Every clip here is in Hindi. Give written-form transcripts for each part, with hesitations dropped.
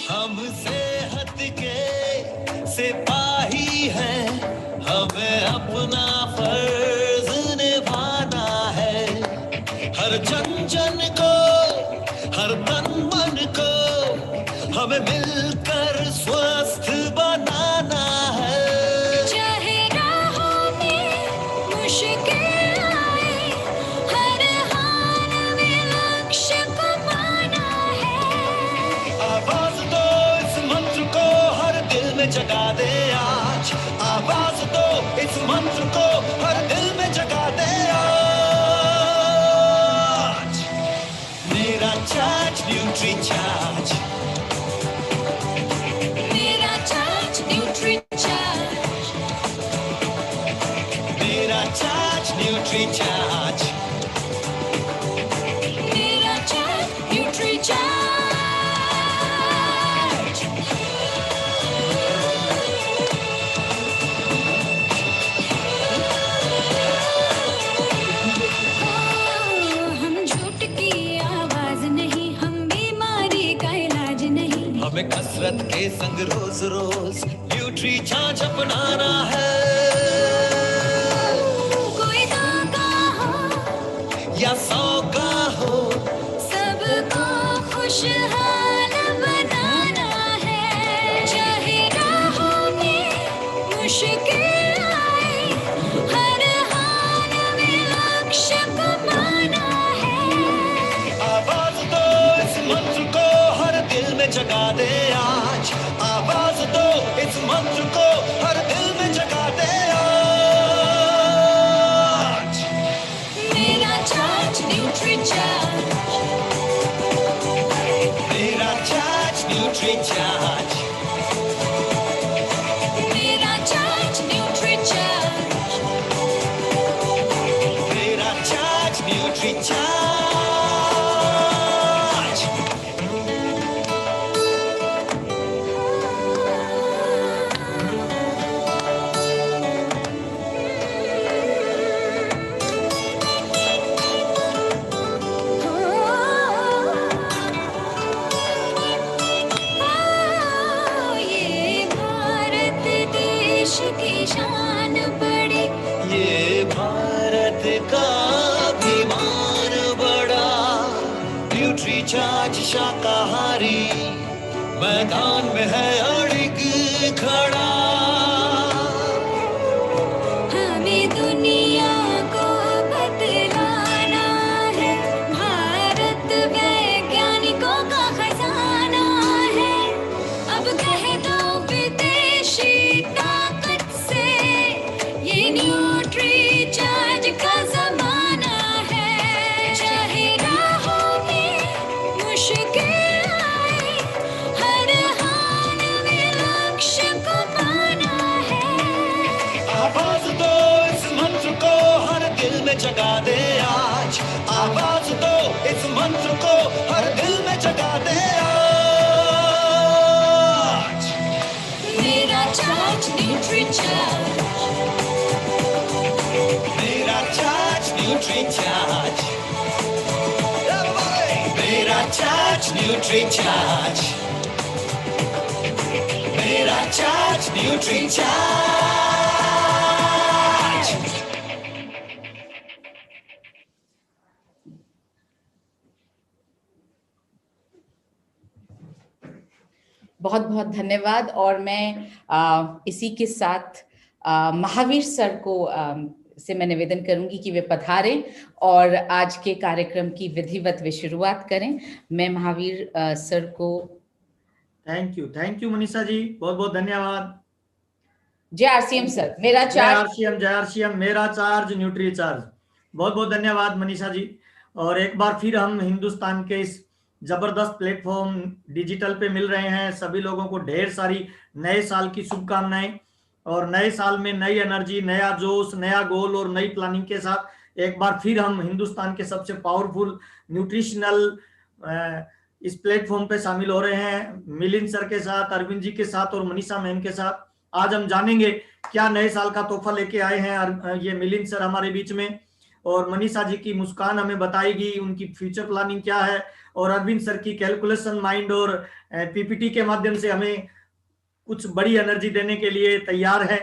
हमसे हटके सिपाही हैं, हमें अपना फर्ज निभाना है। हर जन जन को, हर तन मन को हमें मिलकर स्वस्थ बनाना है। चाहे राहों में मुश्किल आए, हर हाल में लक्ष्य को पाना है। आवाज दो इस मंत्र को हर दिल में जगा दे आज। आवाज दो इस मंत्र को हर दिल में जगा दे आज। मेरा चार्ज न्यूट्री चार्ज, मेरा चार्ज न्यूट्री चार्ज, मेरा चार्ज न्यूट्री चार्ज, मेरा चार्ज न्यूट्री चार्ज। हम झूठ की आवाज नहीं, हम बीमारी का इलाज नहीं। हमें कसरत के संग रोज रोज न्यूट्री चार्ज अपनाना है। कोई धोखा हो या 100 का हो, सबको खुशहाल बनाना है। चाहे राहों में मुश्किल आए, हर हाल में लक्ष्य को पाना है। आवाज दो इस मंत्र को हर दिल में जगा दे आज। आवाज दो इस मंत्र को हर दिल में जगा दे आज। मेरा चार्ज न्यूट्री चार्ज, मेरा चार्ज न्यूट्री चार्ज, मेरा चार्ज न्यूट्री चार्ज। मेरा चार्ज न्यूट्री चार्ज। ये भारत देश की शान बड़ी, ये भारत का अभिमान बड़ा। न्यूट्री चार्ज शाकाहारी मैदान में है अड़िग खड़ा। हमें दुनिया को बतलाना है, भारत वैज्ञानिकों का खजाना है। अब कह दो विदेशी ताकत से, ये न्यूट्री चार्ज का जमाना है। चाहे राहों में मुश्किल आए, हर हाल में लक्ष्य को पाना है। आवाज दो इस मंत्र को हर दिल में जगा दे आज। आवाज दो इस मंत्र को हर दिल में जगा दे आज। मेरा चार्ज न्यूट्री चार्ज, मेरा चार्ज न्यूट्री चार्ज, मेरा चार्ज न्यूट्री चार्ज, मेरा चार्ज न्यूट्री चार्ज। बहुत बहुत धन्यवाद। और मैं इसी के साथ महावीर सर को से मैं निवेदन करूंगी कि वे पधारें और आज के कार्यक्रम की विधिवत वे शुरुआत करें। मैं महावीर सर को थैंक यू मनीषा जी, बहुत बहुत धन्यवाद। जय आरसीएम सर, मेरा चार्ज, जय आरसीएम, मेरा चार्ज न्यूट्री चार्ज। बहुत बहुत धन्यवाद मनीषा जी। और एक बार फिर हम हिंदुस्तान के इस जबरदस्त प्लेटफॉर्म डिजिटल पे मिल रहे हैं। सभी लोगों को ढेर सारी नए साल की शुभकामनाएं, और नए साल में नई एनर्जी, नया जोश, नया गोल और नई प्लानिंग के साथ एक बार फिर हम हिंदुस्तान के सबसे पावरफुल न्यूट्रिशनल इस प्लेटफॉर्म पे शामिल हो रहे हैं, मिलिंद सर के साथ, अरविंद जी के साथ और मनीषा मैम के साथ। आज हम जानेंगे क्या नए साल का तोहफा लेके आए हैं ये मिलिंद सर हमारे बीच में, और मनीषा जी की मुस्कान हमें बताएगी उनकी फ्यूचर प्लानिंग क्या है, और अरविंद सर की कैलकुलेशन माइंड और पीपीटी के माध्यम से हमें कुछ बड़ी एनर्जी देने के लिए तैयार है।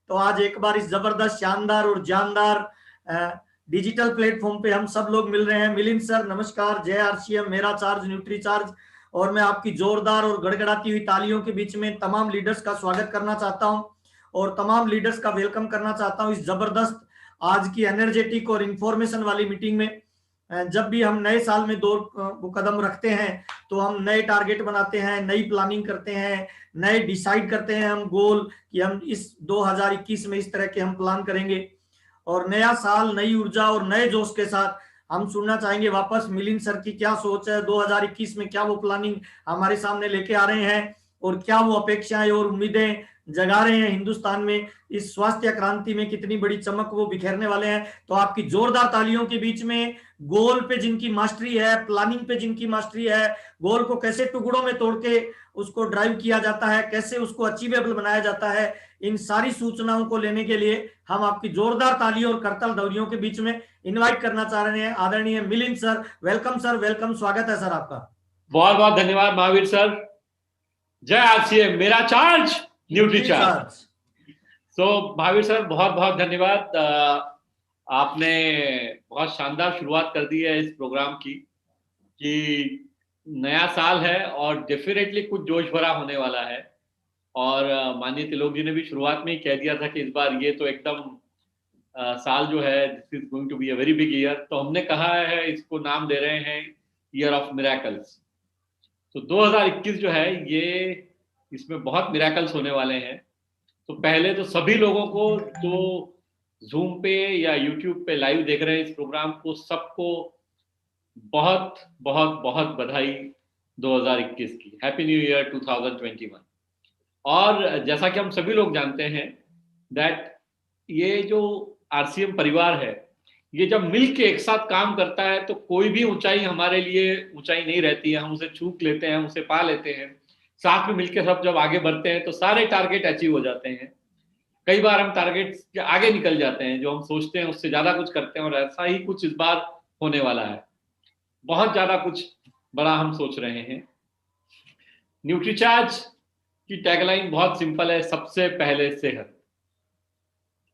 तो आज एक बार इस जबरदस्त, शानदार और जानदार डिजिटल प्लेटफॉर्म पे हम सब लोग मिल रहे हैं। मिलिंद सर नमस्कार, जय आरसीएम, मेरा चार्ज, न्यूट्री चार्ज। और मैं आपकी जोरदार और गड़गड़ाती हुई तालियों के बीच में तमाम लीडर्स का स्वागत करना चाहता हूं और तमाम लीडर्स का वेलकम करना चाहता हूं इस जबरदस्त आज की एनर्जेटिक और इंफॉर्मेशन वाली मीटिंग में। जब भी हम नए साल में दो कदम रखते हैं तो हम नए टारगेट बनाते हैं, नई प्लानिंग करते हैं, नए डिसाइड करते हैं हम गोल कि हम इस 2021 में इस तरह के हम प्लान करेंगे। और नया साल, नई ऊर्जा और नए जोश के साथ हम सुनना चाहेंगे वापस मिलिंद सर की क्या सोच है 2021 में, क्या वो प्लानिंग हमारे सामने लेके आ रहे हैं और क्या वो अपेक्षाएं और उम्मीदें जगा रहे हैं हिंदुस्तान में। इस स्वास्थ्य क्रांति में कितनी बड़ी चमक वो बिखेरने वाले हैं। तो आपकी जोरदार तालियों के बीच में गोल पे जिनकी मास्टरी है, प्लानिंग पे जिनकी मास्टरी है, गोल को कैसे टुकड़ों में तोड़ के उसको ड्राइव किया जाता है, कैसे उसको अचीवेबल बनाया जाता है, इन सारी सूचनाओं को लेने के लिए हम आपकी जोरदार तालियों और करतल ध्वनियों के बीच में इनवाइट करना चाह रहे हैं आदरणीय Milind sir. Welcome sir, welcome, स्वागत है सर आपका। बहुत बहुत धन्यवाद महावीर सर। जय आरसीएम, मेरा चार्ज, न्यूट्री चार्ज। सो महावीर सर बहुत बहुत धन्यवाद। आपने बहुत शानदार शुरुआत कर दी है इस प्रोग्राम की कि नया साल है और डेफिनेटली कुछ जोश भरा होने वाला है। और माननीय तिलोक जी ने भी शुरुआत में ही कह दिया था कि इस बार ये तो एकदम साल जो है this is going to be a very big year. तो हमने कहा है इसको नाम दे रहे हैं ईयर ऑफ मिरेकल्स। तो 2021 जो है ये, इसमें बहुत मिरेकल्स होने वाले हैं। तो पहले तो सभी लोगों को जो जूम पे या यूट्यूब पे लाइव देख रहे हैं इस प्रोग्राम को, सबको बहुत बहुत बहुत बधाई 2021 की। Happy new year 2021। और जैसा कि हम सभी लोग जानते हैं दैट ये जो आरसीएम परिवार है, ये जब मिल के एक साथ काम करता है तो कोई भी ऊंचाई हमारे लिए ऊंचाई नहीं रहती है। हम उसे छूक लेते हैं, उसे पा लेते हैं। साथ में मिलकर सब जब आगे बढ़ते हैं तो सारे टारगेट अचीव हो जाते हैं। कई बार हम टारगेट के आगे निकल जाते हैं, जो हम सोचते हैं उससे ज्यादा कुछ करते हैं। और ऐसा ही कुछ इस बार होने वाला है, बहुत ज्यादा कुछ बड़ा हम सोच रहे हैं। न्यूट्रीचार्ज की टैगलाइन बहुत सिंपल है, सबसे पहले सेहत।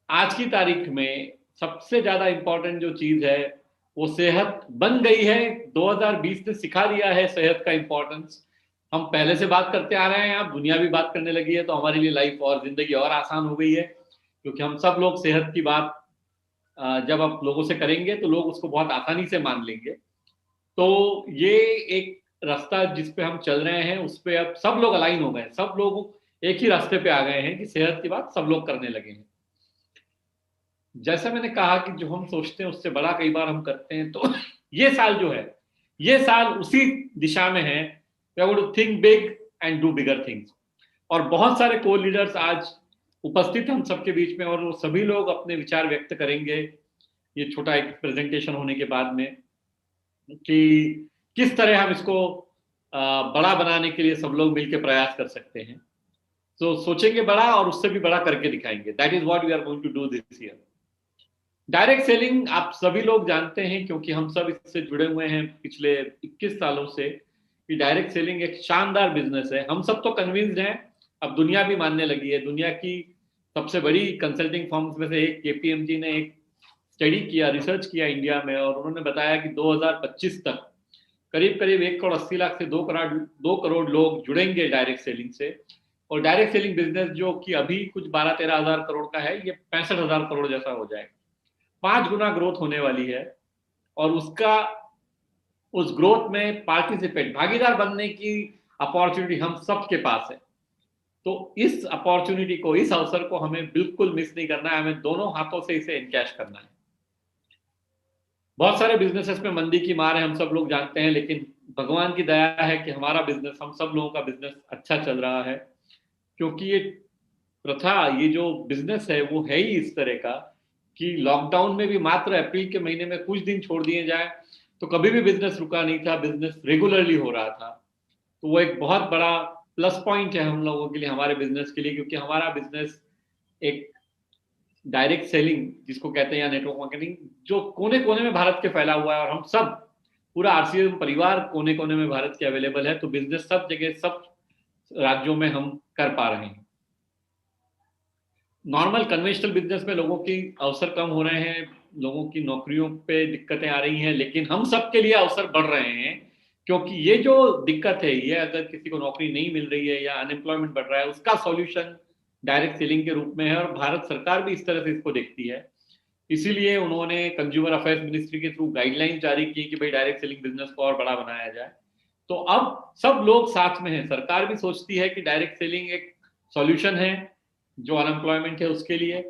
आज की तारीख में सबसे ज्यादा इंपॉर्टेंट जो चीज है वो सेहत बन गई है। 2020 ने सिखा दिया है सेहत का इंपॉर्टेंस। हम पहले से बात करते आ रहे हैं, अब दुनिया भी बात करने लगी है, तो हमारे लिए लाइफ और जिंदगी और आसान हो गई है, क्योंकि हम सब लोग सेहत की बात जब आप लोगों से करेंगे तो लोग उसको बहुत आसानी से मान लेंगे। तो ये एक रास्ता जिस पे हम चल रहे हैं उस पे अब सब लोग अलाइन हो गए हैं, सब लोग एक ही रास्ते पे आ गए हैं कि सेहत की बात सब लोग करने लगे हैं। जैसा मैंने कहा कि जो हम सोचते हैं उससे बड़ा कई बार हम करते हैं। तो ये साल जो है, ये साल उसी दिशा में है, we are going to think big and do bigger things. और बहुत सारे को लीडर्स आज उपस्थित हैं हम सबके बीच में, और वो सभी लोग अपने विचार व्यक्त करेंगे ये छोटा एक प्रेजेंटेशन होने के बाद में, कि किस तरह हम इसको बड़ा बनाने के लिए सब लोग मिलकर प्रयास कर सकते हैं। तो सोचेंगे बड़ा और उससे भी बड़ा करके दिखाएंगे। That is what we are going to do this year. Direct selling आप सभी लोग जानते हैं, क्योंकि हम सब इससे जुड़े हुए हैं पिछले 21 सालों से, कि डायरेक्ट सेलिंग एक शानदार बिजनेस है। हम सब तो कन्विंस्ड हैं, अब दुनिया भी मानने लगी है। दुनिया की सबसे बड़ी कंसल्टिंग फर्म्स में से एक केपीएमजी ने एक स्टडी किया, रिसर्च किया इंडिया में, और उन्होंने बताया कि 2025 तक करीब करीब 1,80,00,000 से 2 करोड़ लोग जुड़ेंगे डायरेक्ट सेलिंग से। और डायरेक्ट सेलिंग बिजनेस जो कि अभी कुछ 12-13 हज़ार करोड़ का है, ये 65,000 करोड़ जैसा हो जाएगा। 5 गुना ग्रोथ होने वाली है। और उस ग्रोथ में पार्टिसिपेट, भागीदार बनने की अपॉर्चुनिटी हम सबके पास है। तो इस अपॉर्चुनिटी को, इस अवसर को हमें बिल्कुल मिस नहीं करना है, हमें दोनों हाथों से इसे इनकैश करना है। बहुत सारे बिजनेसेस में मंदी की मार है, हम सब लोग जानते हैं, लेकिन भगवान की दया है कि हमारा बिजनेस, हम सब लोगों का बिजनेस अच्छा चल रहा है। क्योंकि ये प्रथा, ये जो बिजनेस है वो है ही इस तरह का कि लॉकडाउन में भी मात्र अप्रैल के महीने में कुछ दिन छोड़ दिए जाए तो कभी भी बिजनेस रुका नहीं था, बिजनेस रेगुलरली हो रहा था। तो वो एक बहुत बड़ा प्लस पॉइंट है हम लोगों के लिए, हमारे बिजनेस के लिए, क्योंकि हमारा बिजनेस एक डायरेक्ट सेलिंग जिसको कहते हैं या नेटवर्क मार्केटिंग, जो कोने कोने में भारत के फैला हुआ है, और हम सब पूरा आरसीएम परिवार कोने कोने में भारत के अवेलेबल है, तो बिजनेस सब जगह सब राज्यों में हम कर पा रहे हैं। नॉर्मल कन्वेंशनल बिजनेस में लोगों की अवसर कम हो रहे हैं, लोगों की नौकरियों पे दिक्कतें आ रही हैं, लेकिन हम सब के लिए अवसर बढ़ रहे हैं, क्योंकि ये जो दिक्कत है, ये अगर किसी को नौकरी नहीं मिल रही है या अनएम्प्लॉयमेंट बढ़ रहा है, उसका सॉल्यूशन डायरेक्ट सेलिंग के रूप में है, और भारत सरकार भी इस तरह से इसको देखती है। इसीलिए उन्होंने कंज्यूमर अफेयर्स मिनिस्ट्री के थ्रू गाइडलाइन जारी की कि भाई डायरेक्ट सेलिंग बिजनेस को और बड़ा बनाया जाए। तो अब सब लोग साथ में हैं, सरकार भी सोचती है कि डायरेक्ट सेलिंग एक सॉल्यूशन है जो अनएम्प्लॉयमेंट है उसके लिए,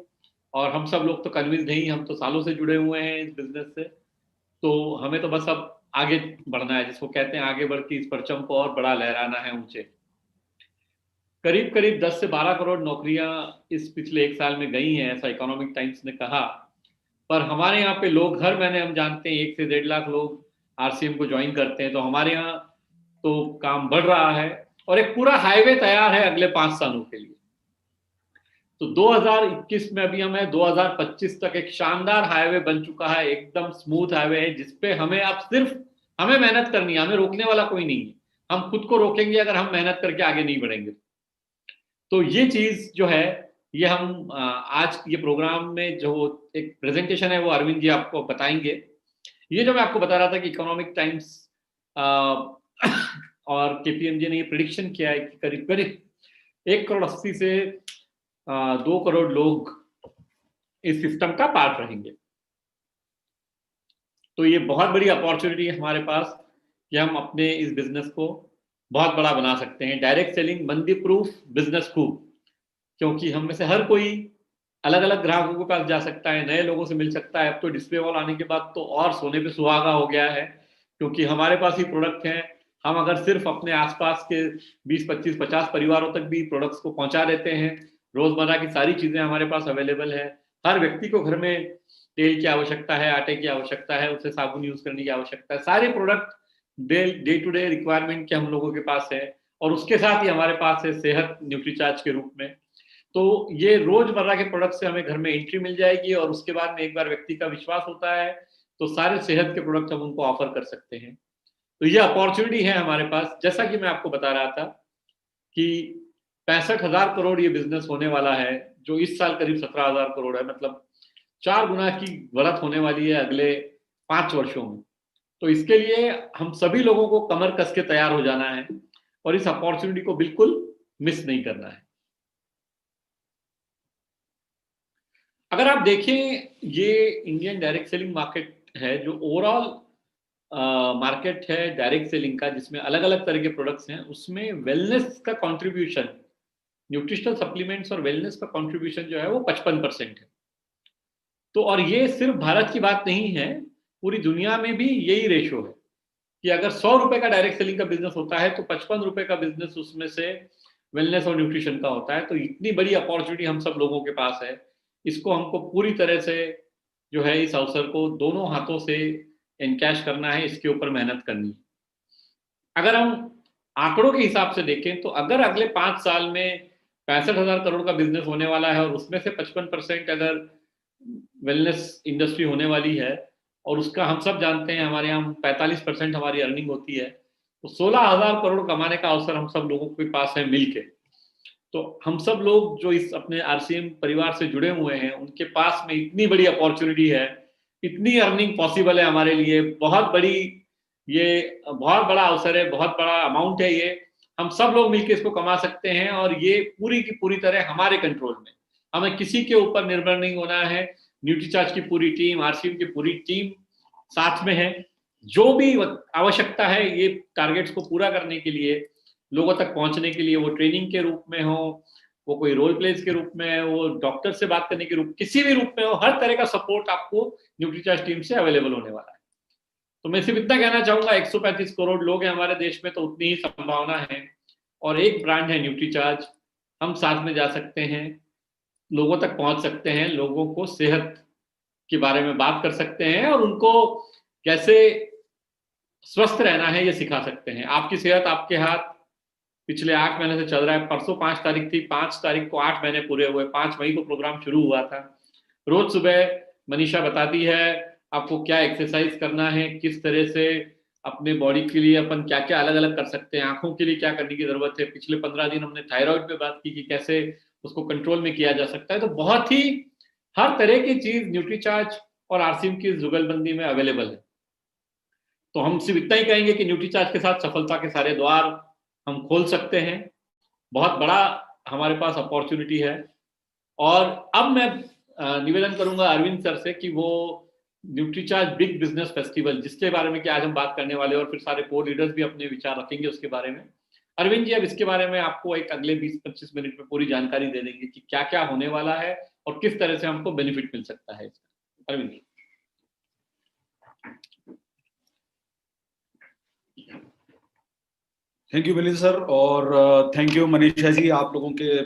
और हम सब लोग तो कन्विंस नहीं, हम तो सालों से जुड़े हुए हैं इस बिजनेस से, तो हमें तो बस अब आगे बढ़ना है, जिसको कहते हैं आगे बढ़ के इस परचम को और बड़ा लहराना है ऊंचे। करीब करीब 10 से 12 करोड़ नौकरियां इस पिछले एक साल में गई हैं, ऐसा इकोनॉमिक टाइम्स ने कहा। पर हमारे यहाँ पे लोग हर महीने, हम जानते हैं 1 से 1.5 लाख लोग आरसीएम को ज्वाइन करते हैं, तो हमारे यहाँ तो काम बढ़ रहा है, और एक पूरा हाईवे तैयार है अगले 5 सालों के लिए। तो 2021 में अभी हमें 2025 तक एक शानदार हाईवे बन चुका है, एकदम स्मूथ हाईवे है, जिसपे हमें अब सिर्फ हमें मेहनत करनी है, हमें रोकने वाला कोई नहीं है। हम खुद को रोकेंगे अगर हम मेहनत करके आगे नहीं बढ़ेंगे। तो ये चीज जो है, ये हम आज ये प्रोग्राम में जो एक प्रेजेंटेशन है वो अरविंद जी आपको बताएंगे। ये जो मैं आपको बता रहा था कि इकोनॉमिक टाइम्स और केपीएमजी ने ये प्रिडिक्शन किया है कि करीब करीब 1 करोड़ 80 से 2 करोड़ लोग इस सिस्टम का पार्ट रहेंगे। तो ये बहुत बड़ी अपॉर्चुनिटी है हमारे पास कि हम अपने इस बिजनेस को बहुत बड़ा बना सकते हैं। डायरेक्ट सेलिंग मंदी प्रूफ बिजनेस खूब, क्योंकि हम में से हर कोई अलग अलग ग्राहकों के पास जा सकता है, नए लोगों से मिल सकता है। अब तो डिस्प्ले वॉल आने के बाद तो और सोने पे सुहागा हो गया है, क्योंकि हमारे पास ही प्रोडक्ट हैं। हम अगर सिर्फ अपने आसपास के 20, 25, 50 परिवारों तक भी प्रोडक्ट्स को पहुंचा देते हैं, रोजमर्रा की सारी चीजें हमारे पास अवेलेबल है। हर व्यक्ति को घर में तेल की आवश्यकता है, आटे की आवश्यकता है, उसे साबुन यूज करने की आवश्यकता है, सारे product day to day requirement के हम लोगों के पास है। और उसके साथ ही हमारे पास है सेहत न्यूट्रीचार्ज के रूप में। तो ये रोजमर्रा के प्रोडक्ट से हमें घर में एंट्री मिल जाएगी, और उसके बाद में एक बार व्यक्ति का विश्वास होता है तो सारे सेहत के प्रोडक्ट हम उनको ऑफर कर सकते हैं। तो ये अपॉर्चुनिटी है हमारे पास। जैसा कि मैं आपको बता रहा था कि 65,000 करोड़ ये बिजनेस होने वाला है, जो इस साल करीब 17,000 करोड़ है, मतलब 4 गुना की बढ़त होने वाली है अगले 5 वर्षों में। तो इसके लिए हम सभी लोगों को कमर कस के तैयार हो जाना है और इस अपॉर्चुनिटी को बिल्कुल मिस नहीं करना है। अगर आप देखें, ये इंडियन डायरेक्ट सेलिंग मार्केट है, जो ओवरऑल मार्केट है डायरेक्ट सेलिंग का, जिसमें अलग अलग तरह के प्रोडक्ट्स हैं, उसमें वेलनेस का कंट्रीब्यूशन, न्यूट्रिशनल सप्लीमेंट्स और वेलनेस का कंट्रीब्यूशन जो है वो 55% है। तो और ये सिर्फ भारत की बात नहीं है, पूरी दुनिया में भी यही रेशो है कि अगर 100 रुपए का डायरेक्ट सेलिंग का बिजनेस होता है तो 55 रुपए का बिजनेस उसमें से वेलनेस और न्यूट्रिशन का होता है। तो इतनी बड़ी अपॉर्चुनिटी हम सब लोगों के पास है, इसको हमको पूरी तरह से जो है इस अवसर को दोनों हाथों से एनकैश करना है, इसके ऊपर मेहनत करनी है। अगर हम आंकड़ों के हिसाब से देखें तो अगर अगले 5 साल में 65,000 करोड़ का बिजनेस होने वाला है और उसमें से 55% अगर वेलनेस इंडस्ट्री होने वाली है, और उसका हम सब जानते हैं हमारे यहाँ 45% हमारी अर्निंग होती है, तो 16,000 करोड़ कमाने का अवसर हम सब लोगों के पास है मिलके। तो हम सब लोग जो इस अपने आरसीएम परिवार से जुड़े हुए हैं, उनके पास में इतनी बड़ी अपॉर्चुनिटी है, इतनी अर्निंग पॉसिबल है हमारे लिए, बहुत बड़ा अवसर है, बहुत बड़ा अमाउंट है ये। हम सब लोग मिलकर इसको कमा सकते हैं, और ये पूरी की पूरी तरह हमारे कंट्रोल में, हमें किसी के ऊपर निर्भर नहीं होना है। न्यूट्रीचार्ज की पूरी टीम, आरसीएम की पूरी टीम साथ में है। जो भी आवश्यकता है ये टारगेट्स को पूरा करने के लिए, लोगों तक पहुंचने के लिए, वो ट्रेनिंग के रूप में हो, वो कोई रोल प्लेस के रूप में, वो डॉक्टर से बात करने के रूप, किसी भी रूप में हो, हर तरह का सपोर्ट आपको न्यूट्रीचार्ज टीम से अवेलेबल होने वाला है। तो मैं सिर्फ इतना कहना चाहूंगा, 135 करोड़ लोग हैं हमारे देश में, तो उतनी ही संभावना है, और एक ब्रांड है न्यूट्रीचार्ज। हम साथ में जा सकते हैं, लोगों तक पहुंच सकते हैं, लोगों को सेहत के बारे में बात कर सकते हैं, और उनको कैसे स्वस्थ रहना है ये सिखा सकते हैं। आपकी सेहत आपके हाथ, पिछले 8 महीने से चल रहा है। परसों 5 तारीख थी, 5 तारीख को 8 महीने पूरे हुए, 5 मई को प्रोग्राम शुरू हुआ था। रोज सुबह मनीषा बताती है आपको क्या एक्सरसाइज करना है, किस तरह से अपने बॉडी के लिए अपन क्या क्या अलग अलग कर सकते हैं, आंखों के लिए क्या करने की जरूरत है। पिछले 15 दिन हमने थायराइड पे बात की कि कैसे उसको कंट्रोल में किया जा सकता है। तो बहुत ही हर तरह की चीज न्यूट्रीचार्ज और आरसीएम की जुगलबंदी में अवेलेबल है। तो हम सिर्फ इतना ही कहेंगे कि न्यूट्रीचार्ज के साथ सफलता के सारे द्वार हम खोल सकते हैं। बहुत बड़ा हमारे पास अपॉर्चुनिटी है। और अब मैं निवेदन करूंगा अरविंद सर से कि वो न्यूट्रीचार्ज बिग बिजनेस फेस्टिवल, जिसके बारे में कि आज हम बात करने वाले हैं और फिर सारे कोर लीडर्स भी अपने विचार रखेंगे उसके बारे में। अरविंद जी अब इसके बारे में आपको एक अगले 20-25 मिनट में पूरी जानकारी दे देंगे कि क्या क्या होने वाला है और किस तरह से हमको बेनिफिट मिल सकता है इसका। Arvind ji. Thank you Milind sir, और थैंक यू मनीषा जी, आप लोगों के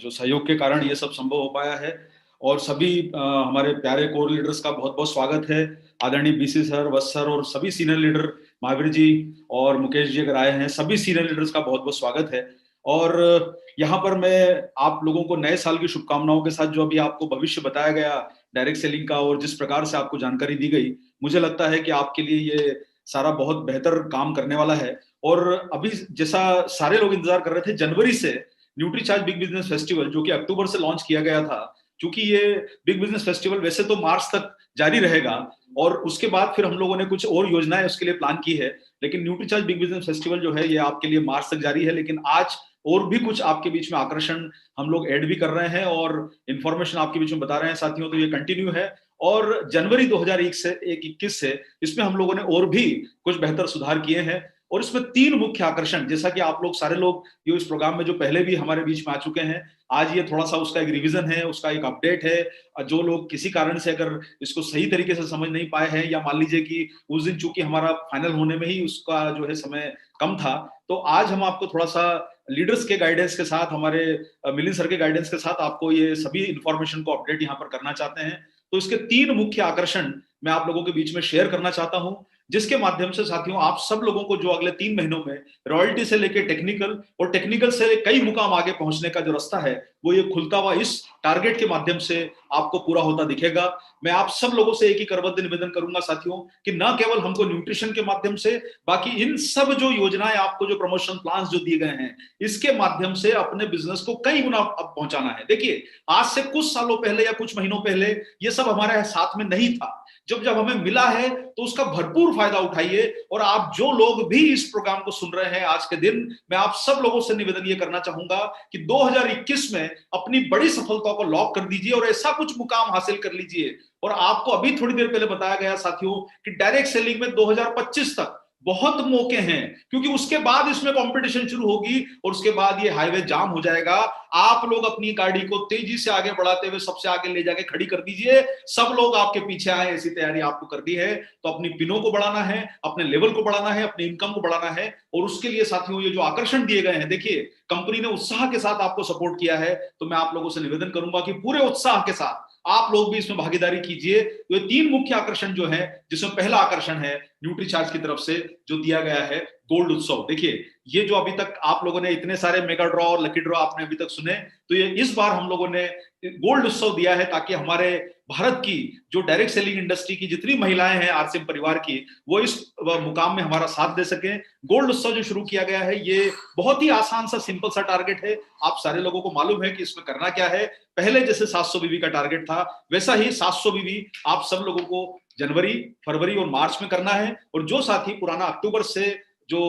जो सहयोग के कारण ये सब संभव हो पाया है। और सभी हमारे प्यारे कोर लीडर्स का बहुत बहुत स्वागत है। आदरणीय बीसी सर, वत्स सर और सभी सीनियर लीडर, महावीर जी और मुकेश जी अगर आए हैं, सभी सीनियर लीडर्स का बहुत बहुत स्वागत है। और यहाँ पर मैं आप लोगों को नए साल की शुभकामनाओं के साथ जो अभी आपको भविष्य बताया गया डायरेक्ट सेलिंग का और जिस प्रकार से आपको जानकारी दी गई, मुझे लगता है कि आपके लिए ये सारा बहुत बेहतर काम करने वाला है। और अभी जैसा सारे लोग इंतजार कर रहे थे, जनवरी से न्यूट्रीचार्ज बिग बिजनेस फेस्टिवल जो कि अक्टूबर से लॉन्च किया गया था, क्योंकि ये बिग बिजनेस फेस्टिवल वैसे तो मार्च तक जारी रहेगा और उसके बाद फिर हम लोगों ने कुछ और योजनाएं उसके लिए प्लान की है, लेकिन न्यूट्रीचार्ज बिग बिजनेस फेस्टिवल जो है ये आपके लिए मार्च तक जारी है। लेकिन आज और भी कुछ आपके बीच में आकर्षण हम लोग ऐड भी कर रहे हैं और इन्फॉर्मेशन आपके बीच में बता रहे हैं साथियों। तो ये कंटिन्यू है और जनवरी 2021 से इसमें हम लोगों ने और भी कुछ बेहतर सुधार किए हैं। और इसमें 3 मुख्य आकर्षण, जैसा कि आप लोग सारे लोग ये इस प्रोग्राम में जो पहले भी हमारे बीच में आ चुके हैं, आज ये थोड़ा सा उसका एक रिवीजन है, उसका एक अपडेट है। जो लोग किसी कारण से अगर इसको सही तरीके से समझ नहीं पाए हैं, या मान लीजिए कि उस दिन चूंकि हमारा फाइनल होने में ही उसका जो है समय कम था, तो आज हम आपको थोड़ा सा लीडर्स के गाइडेंस के साथ, हमारे मिलिंद सर के गाइडेंस के साथ आपको ये सभी इंफॉर्मेशन को अपडेट यहाँ पर करना चाहते हैं। तो इसके 3 मुख्य आकर्षण मैं आप लोगों के बीच में शेयर करना चाहता हूं, जिसके माध्यम से साथियों आप सब लोगों को जो अगले 3 महीनों में रॉयल्टी से लेकर टेक्निकल और टेक्निकल से कई मुकाम आगे पहुंचने का जो रास्ता है वो ये खुलता हुआ इस टारगेट के माध्यम से आपको पूरा होता दिखेगा। मैं आप सब लोगों से एक ही करबद्ध निवेदन करूंगा साथियों कि न केवल हमको न्यूट्रिशन के माध्यम से, बाकी इन सब जो योजनाएं आपको जो प्रमोशन प्लान्स जो दिए गए हैं, इसके माध्यम से अपने बिजनेस को कई गुना अब पहुंचाना है। देखिए, आज से कुछ सालों पहले या कुछ महीनों पहले ये सब हमारे साथ में नहीं था। जब हमें मिला है तो उसका भरपूर फायदा उठाइए। और आप जो लोग भी इस प्रोग्राम को सुन रहे हैं आज के दिन, मैं आप सब लोगों से निवेदन ये करना चाहूंगा कि 2021 में अपनी बड़ी सफलता को लॉक कर दीजिए और ऐसा कुछ मुकाम हासिल कर लीजिए। और आपको अभी थोड़ी देर पहले बताया गया साथियों कि डायरेक्ट सेलिंग में 2025 तक बहुत मौके हैं, क्योंकि उसके बाद इसमें कंपटीशन शुरू होगी और उसके बाद ये हाईवे जाम हो जाएगा। आप लोग अपनी गाड़ी को तेजी से आगे बढ़ाते हुए सबसे आगे ले जाके खड़ी कर दीजिए। सब लोग आपके पीछे आए, ऐसी तैयारी आपको करनी है। तो अपनी पिनों को बढ़ाना है, अपने लेवल को बढ़ाना है, अपनी इनकम को बढ़ाना है। और उसके लिए साथियों ये जो आकर्षण दिए गए हैं, देखिए कंपनी ने उत्साह के साथ आपको सपोर्ट किया है, तो मैं आप लोगों से निवेदन करूंगा कि पूरे उत्साह के साथ आप लोग भी इसमें भागीदारी कीजिए। तो ये 3 मुख्य आकर्षण जो है, जिसमें पहला आकर्षण है न्यूट्रीचार्ज की तरफ से जो दिया गया है गोल्ड उत्सव। देखिए, ये जो अभी तक आप लोगों ने इतने सारे मेगा ड्रॉ और लकी ड्रॉ आपने अभी तक सुने, तो ये इस बार हम लोगों ने गोल्ड उत्सव दिया है ताकि हमारे भारत की जो डायरेक्ट सेलिंग इंडस्ट्री की जितनी महिलाएं हैं आरसीएम परिवार की, वो इस मुकाम में हमारा साथ दे सकें। गोल्ड उत्सव जो शुरू किया गया है, ये बहुत ही आसान सा सिंपल सा टारगेट है। आप सारे लोगों को मालूम है कि इसमें करना क्या है। पहले जैसे 700 बीवी का टारगेट था, वैसा ही 700 बीवी आप सब लोगों को जनवरी, फरवरी और मार्च में करना है। और जो साथी पुराना अक्टूबर से जो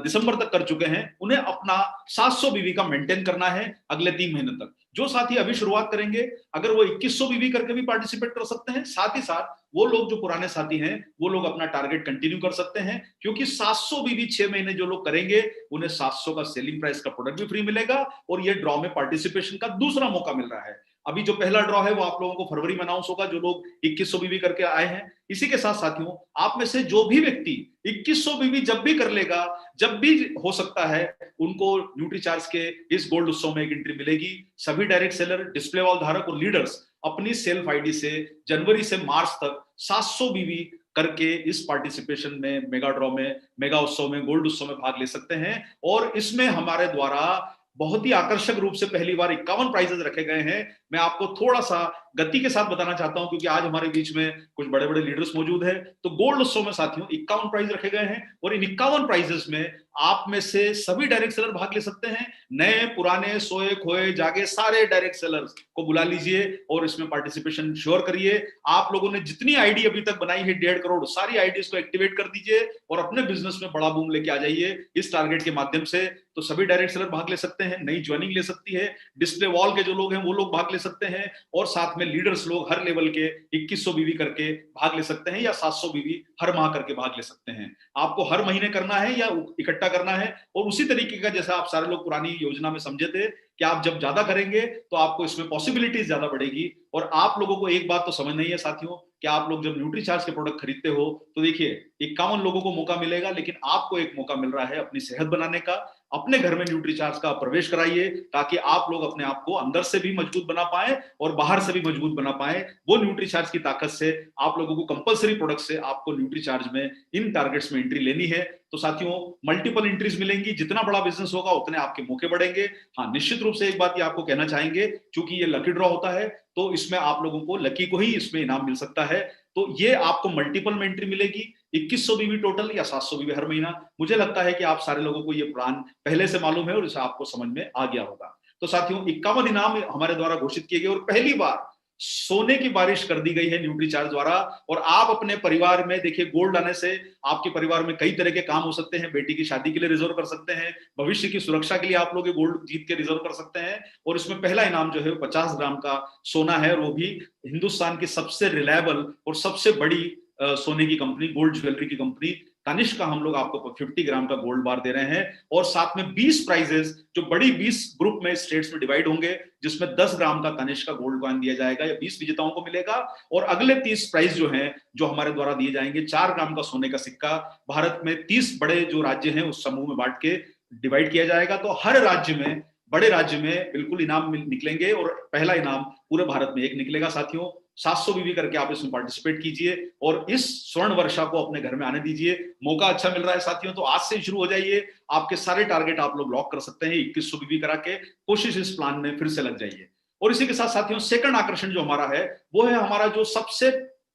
दिसंबर तक कर चुके हैं, उन्हें अपना 700 बीवी का मेंटेन करना है अगले 3 महीने तक। जो साथी अभी शुरुआत करेंगे, अगर वो 2100 बीवी करके भी पार्टिसिपेट कर सकते हैं। साथ ही साथ वो लोग जो पुराने साथी हैं, वो लोग अपना टारगेट कंटिन्यू कर सकते हैं, क्योंकि 700 बीवी 6 महीने जो लोग करेंगे, उन्हें 700 का सेलिंग प्राइस का प्रोडक्ट भी फ्री मिलेगा और ये ड्रॉ में पार्टिसिपेशन का दूसरा मौका मिल रहा है। अभी जो पहला ड्रॉ है वो आप लोगों को फरवरी में अनाउंस होगा, जो लोग 2100 बीवी करके आए हैं। इसी के साथ साथियों, आप में से जो भी व्यक्ति 2100 बीवी जब भी कर लेगा, जब भी हो सकता है, उनको न्यूट्रीचार्ज के इस गोल्ड उत्सव में एक एंट्री मिलेगी। सभी डायरेक्ट सेलर, डिस्प्ले वॉल धारक और लीडर्स अपनी सेल्फ आईडी से जनवरी से मार्च तक 700 बीवी करके इस पार्टिसिपेशन में, मेगा ड्रॉ में, मेगा उत्सव में, गोल्ड उत्सव में भाग ले सकते हैं। और इसमें हमारे द्वारा बहुत ही आकर्षक रूप से पहली बार 51 प्राइजेस रखे गए हैं। मैं आपको थोड़ा सा गति के साथ बताना चाहता हूं क्योंकि आज हमारे बीच में कुछ बड़े बड़े लीडर्स मौजूद हैं। तो गोल्ड उत्सव में साथियों 51 प्राइज रखे गए हैं और इन 51 प्राइजेस में आप में से सभी डायरेक्ट सेलर भाग ले सकते हैं। नए, पुराने, सोए, खोए, जागे सारे डायरेक्ट सेलर्स को बुला लीजिए और इसमें पार्टिसिपेशन श्योर करिए। आप लोगों ने जितनी आईडी अभी तक बनाई है 1.5 करोड़, सारी आईडीज को एक्टिवेट कर दीजिए और अपने बिजनेस में बड़ा बूम लेके आ जाइए इस टारगेट के माध्यम से। तो सभी डायरेक्ट सेलर भाग ले सकते हैं, नई ज्वाइनिंग ले सकती है, डिस्प्ले वॉल के जो लोग हैं वो लोग भाग ले सकते हैं और साथ में लीडर्स लोग हर लेवल के 2100 बीवी करके भाग ले सकते हैं या 700 बीवी हर माह करके भाग ले सकते हैं। आपको हर महीने करना है या इकट्ठा करना है और उसी तरीके का जैसा आप सारे लोग पुरानी योजना में समझे थे कि आप जब ज्यादा करेंगे तो आपको इसमें पॉसिबिलिटीज ज्यादा बढ़ेगी। और आप लोगों को एक बात तो समझ नहीं है साथियों कि आप लोग जब न्यूट्रीचार्ज के प्रोडक्ट खरीदते हो तो देखिए 51 लोगों को मौका मिलेगा, लेकिन आपको एक मौका मिल रहा है अपनी सेहत बनाने का। अपने घर में न्यूट्रीचार्ज का प्रवेश कराइए ताकि आप लोग अपने आप को अंदर से भी मजबूत बना पाए और बाहर से भी मजबूत बना पाए। वो न्यूट्रीचार्ज की ताकत से आप लोगों को कंपलसरी प्रोडक्ट से आपको न्यूट्रीचार्ज में इन टारगेट्स में एंट्री लेनी है। तो साथियों मल्टीपल एंट्रीज मिलेंगी, जितना बड़ा बिजनेस होगा उतने आपके मौके बढ़ेंगे। हाँ, निश्चित रूप से एक बात ये आपको कहना चाहेंगे, क्योंकि ये लकी ड्रॉ होता है तो इसमें आप लोगों को लकी को ही इसमें इनाम मिल सकता है। तो ये आपको मल्टीपल में एंट्री मिलेगी, 2100 बीवी टोटल या 700 बीवी हर महीना। मुझे लगता है कि आप सारे लोगों को ये प्लान पहले से मालूम है और इसे आपको समझ में आ गया होगा। तो साथियों 51 इनाम हमारे द्वारा घोषित किए गए और पहली बार सोने की बारिश कर दी गई है न्यूट्रीचार्ज द्वारा। और आप अपने परिवार में देखिए, गोल्ड आने से आपके परिवार में कई तरह के काम हो सकते हैं। बेटी की शादी के लिए रिजर्व कर सकते हैं, भविष्य की सुरक्षा के लिए आप लोग गोल्ड जीत के रिजर्व कर सकते हैं। और इसमें पहला इनाम जो है 50 ग्राम का सोना है और वो भी हिंदुस्तान की सबसे रिलायबल और सबसे बड़ी सोने की कंपनी, गोल्ड ज्वेलरी की कंपनी तनिष्क का हम लोग आपको 50 ग्राम का गोल्ड बार दे रहे हैं। और साथ में 20 प्राइजेस जो बड़ी 20 ग्रुप में स्टेट्स में डिवाइड होंगे, जिसमें 10 ग्राम का तनिष्क का गोल्ड कॉइन दिया जाएगा या 20 विजेताओं को मिलेगा। और अगले 30 प्राइज जो हैं जो हमारे द्वारा दिए जाएंगे, 4 ग्राम का सोने का सिक्का भारत में 30 बड़े जो राज्य हैं उस समूह में बांट के डिवाइड किया जाएगा। तो हर राज्य में, बड़े राज्य में बिल्कुल इनाम निकलेंगे और पहला इनाम पूरे भारत में एक निकलेगा। साथियों 700 बीवी करके आप इसमें पार्टिसिपेट कीजिए और इस स्वर्ण वर्षा को अपने घर में आने दीजिए। मौका अच्छा मिल रहा है साथियों, तो आज से शुरू हो जाइए। आपके सारे टारगेट आप लोग लॉक कर सकते हैं 2100 बीवी करा के। कोशिश इस प्लान में फिर से लग जाइए। और इसी के साथ साथियों सेकंड आकर्षण जो हमारा है वो है हमारा जो सबसे